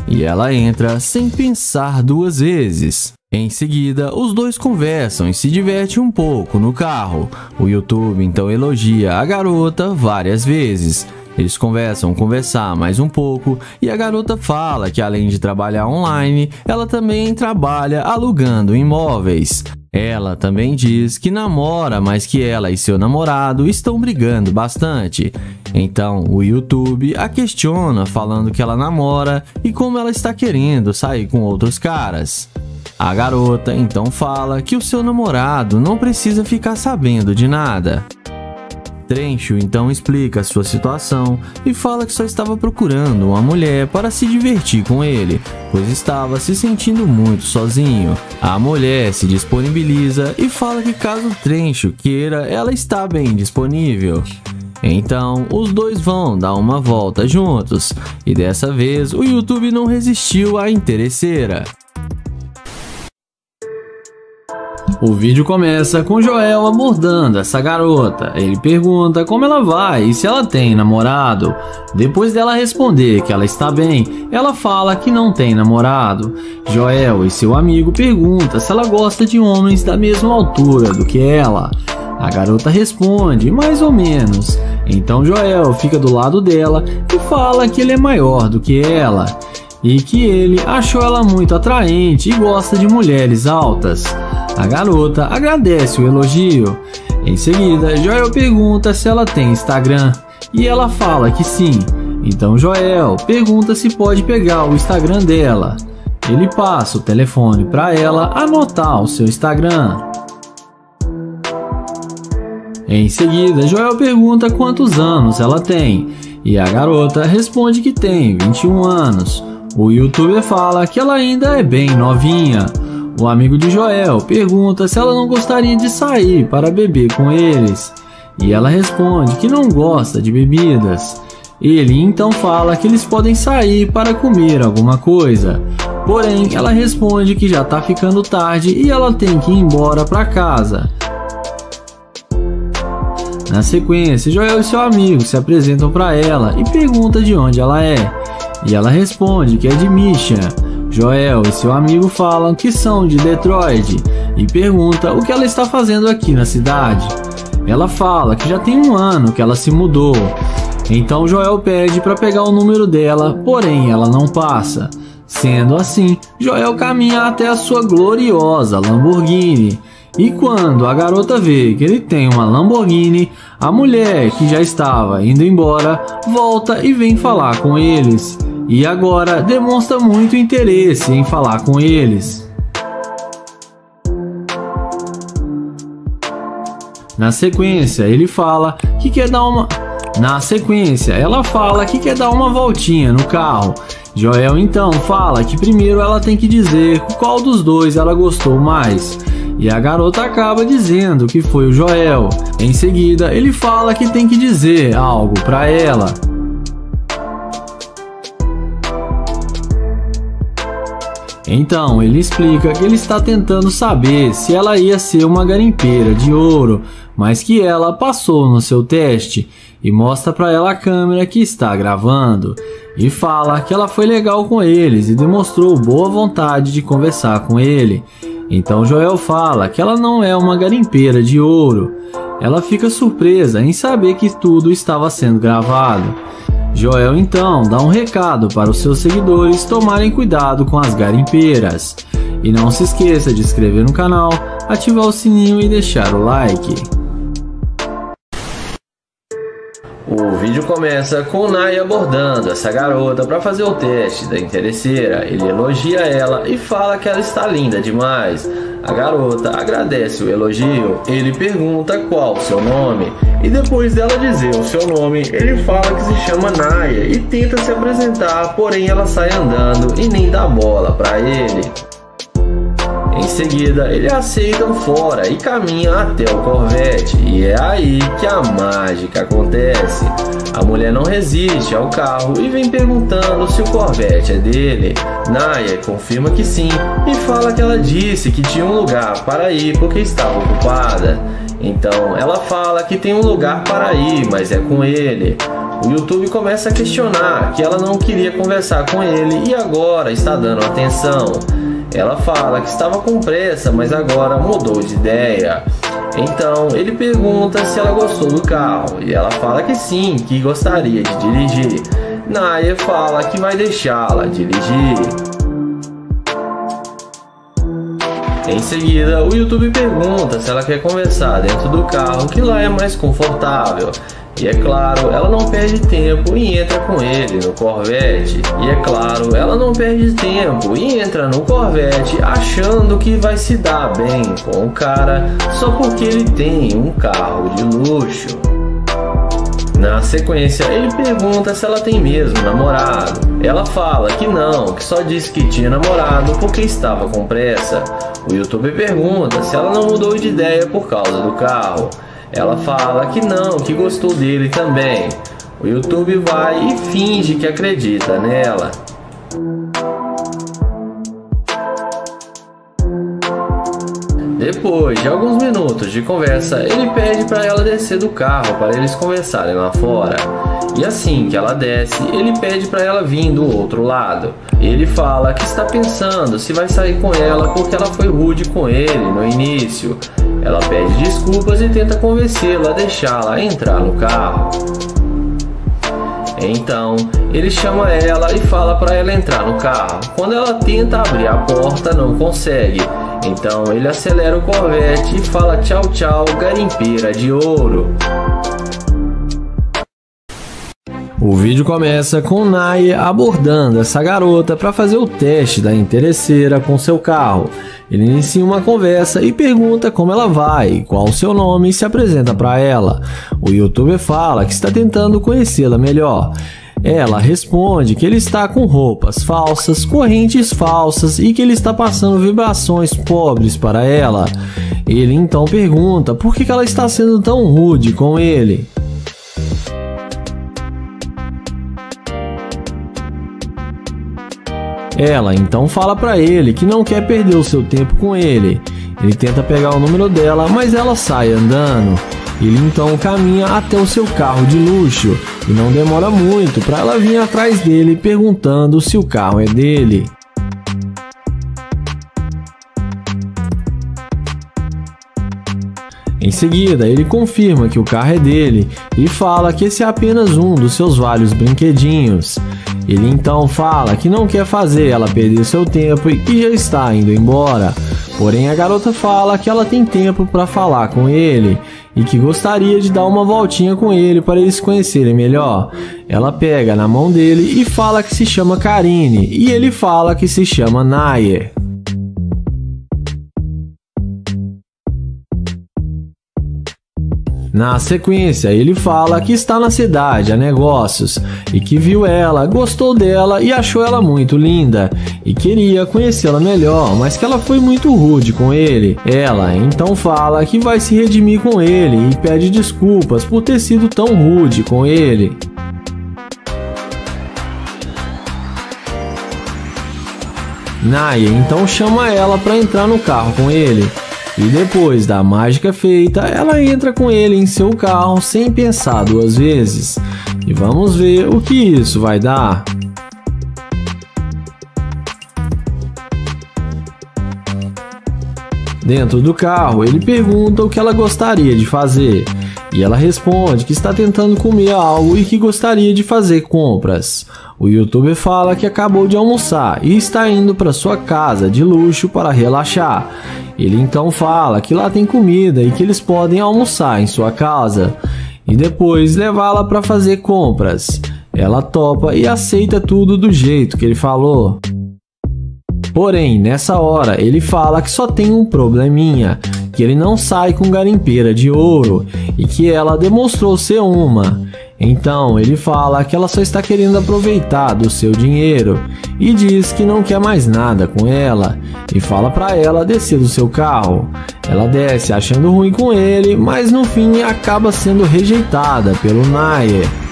B: E ela entra sem pensar duas vezes. Em seguida, os dois conversam e se divertem um pouco no carro. O YouTube então elogia a garota várias vezes. Eles começam a conversar mais um pouco e a garota fala que, além de trabalhar online, ela também trabalha alugando imóveis. Ela também diz que namora, mas que ela e seu namorado estão brigando bastante. Então o YouTube a questiona, falando que ela namora e como ela está querendo sair com outros caras. A garota então fala que o seu namorado não precisa ficar sabendo de nada. Trencho então explica a sua situação e fala que só estava procurando uma mulher para se divertir com ele, pois estava se sentindo muito sozinho. A mulher se disponibiliza e fala que caso Trencho queira, ela está bem disponível. Então, os dois vão dar uma volta juntos, e dessa vez o YouTube não resistiu à interesseira.
A: O vídeo começa com Joel abordando essa garota. Ele pergunta como ela vai e se ela tem namorado. Depois dela responder que ela está bem, ela fala que não tem namorado. Joel e seu amigo perguntam se ela gosta de homens da mesma altura do que ela. A garota responde mais ou menos. Então Joel fica do lado dela e fala que ele é maior do que ela e que ele achou ela muito atraente e gosta de mulheres altas. A garota agradece o elogio. Em seguida, Joel pergunta se ela tem Instagram e ela fala que sim. Então Joel pergunta se pode pegar o Instagram dela. Ele passa o telefone para ela anotar o seu Instagram. Em seguida, Joel pergunta quantos anos ela tem e a garota responde que tem 21 anos. O youtuber fala que ela ainda é bem novinha. O amigo de Joel pergunta se ela não gostaria de sair para beber com eles, e ela responde que não gosta de bebidas. Ele então fala que eles podem sair para comer alguma coisa, porém ela responde que já está ficando tarde e ela tem que ir embora para casa. Na sequência, Joel e seu amigo se apresentam para ela e perguntam de onde ela é, e ela responde que é de Michigan. Joel e seu amigo falam que são de Detroit e pergunta o que ela está fazendo aqui na cidade. Ela fala que já tem 1 ano que ela se mudou. Então Joel pede para pegar o número dela, porém ela não passa. Sendo assim, Joel caminha até a sua gloriosa Lamborghini. E quando a garota vê que ele tem uma Lamborghini, a mulher que já estava indo embora volta e vem falar com eles. E agora demonstra muito interesse em falar com eles. Na sequência, ela fala que quer dar uma voltinha no carro. Joel então fala que primeiro ela tem que dizer qual dos dois ela gostou mais. E a garota acaba dizendo que foi o Joel. Em seguida, ele fala que tem que dizer algo para ela. Então ele explica que ele está tentando saber se ela ia ser uma garimpeira de ouro, mas que ela passou no seu teste, e mostra para ela a câmera que está gravando, e fala que ela foi legal com eles e demonstrou boa vontade de conversar com ele. Então Joel fala que ela não é uma garimpeira de ouro. Ela fica surpresa em saber que tudo estava sendo gravado. Joel então dá um recado para os seus seguidores tomarem cuidado com as garimpeiras. E não se esqueça de se inscrever no canal, ativar o sininho e deixar o like. O vídeo começa com Naya abordando essa garota para fazer o teste da interesseira. Ele elogia ela e fala que ela está linda demais. A garota agradece o elogio. Ele pergunta qual o seu nome e depois dela dizer o seu nome, ele fala que se chama Naya e tenta se apresentar, porém ela sai andando e nem dá bola para ele. Em seguida, ele aceita fora e caminha até o Corvette, e é aí que a mágica acontece. A mulher não resiste ao carro e vem perguntando se o Corvette é dele. Naya confirma que sim e fala que ela disse que tinha um lugar para ir porque estava ocupada. Então ela fala que tem um lugar para ir, mas é com ele. O YouTube começa a questionar que ela não queria conversar com ele e agora está dando atenção. Ela fala que estava com pressa, mas agora mudou de ideia. Então ele pergunta se ela gostou do carro e ela fala que sim, que gostaria de dirigir. Naya fala que vai deixá-la dirigir. Em seguida, o YouTube pergunta se ela quer conversar dentro do carro, que lá é mais confortável. E é claro, ela não perde tempo e entra com ele no Corvette. E é claro, ela não perde tempo e entra no Corvette achando que vai se dar bem com o cara só porque ele tem um carro de luxo. Na sequência, ele pergunta se ela tem mesmo namorado. Ela fala que não, que só disse que tinha namorado porque estava com pressa. O YouTube pergunta se ela não mudou de ideia por causa do carro. Ela fala que não, que gostou dele também. O YouTube vai e finge que acredita nela. Depois de alguns minutos de conversa, ele pede para ela descer do carro para eles conversarem lá fora. E assim que ela desce, ele pede para ela vir do outro lado. Ele fala que está pensando se vai sair com ela porque ela foi rude com ele no início. Ela pede desculpas e tenta convencê-la a deixá-la entrar no carro. Então, ele chama ela e fala para ela entrar no carro. Quando ela tenta abrir a porta, não consegue. Então, ele acelera o Corvette e fala tchau tchau, garimpeira de ouro. O vídeo começa com Naya abordando essa garota para fazer o teste da interesseira com seu carro. Ele inicia uma conversa e pergunta como ela vai, qual o seu nome e se apresenta para ela. O YouTuber fala que está tentando conhecê-la melhor. Ela responde que ele está com roupas falsas, correntes falsas e que ele está passando vibrações pobres para ela. Ele então pergunta por que ela está sendo tão rude com ele. Ela então fala para ele que não quer perder o seu tempo com ele. Ele tenta pegar o número dela, mas ela sai andando. Ele então caminha até o seu carro de luxo e não demora muito para ela vir atrás dele perguntando se o carro é dele.
B: Em seguida, ele confirma que o carro é dele e fala que esse é apenas um dos seus vários brinquedinhos. Ele então fala que não quer fazer ela perder seu tempo e que já está indo embora. Porém, a garota fala que ela tem tempo para falar com ele e que gostaria de dar uma voltinha com ele para eles se conhecerem melhor. Ela pega na mão dele e fala que se chama Karine e ele fala que se chama Nair. Na sequência, ele fala que está na cidade a negócios e que viu ela, gostou dela e achou ela muito linda e queria conhecê-la melhor, mas que ela foi muito rude com ele. Ela então fala que vai se redimir com ele e pede desculpas por ter sido tão rude com ele. Nair então chama ela para entrar no carro com ele. E depois da mágica feita, ela entra com ele em seu carro sem pensar duas vezes. E vamos ver o que isso vai dar. Dentro do carro, ele pergunta o que ela gostaria de fazer. E ela responde que está tentando comer algo e que gostaria de fazer compras. O youtuber fala que acabou de almoçar e está indo para sua casa de luxo para relaxar. Ele então fala que lá tem comida e que eles podem almoçar em sua casa e depois levá-la para fazer compras. Ela topa e aceita tudo do jeito que ele falou. Porém, nessa hora, ele fala que só tem um probleminha, que ele não sai com garimpeira de ouro e que ela demonstrou ser uma. Então, ele fala que ela só está querendo aproveitar do seu dinheiro e diz que não quer mais nada com ela e fala para ela descer do seu carro. Ela desce achando ruim com ele, mas no fim acaba sendo rejeitada pelo Nair.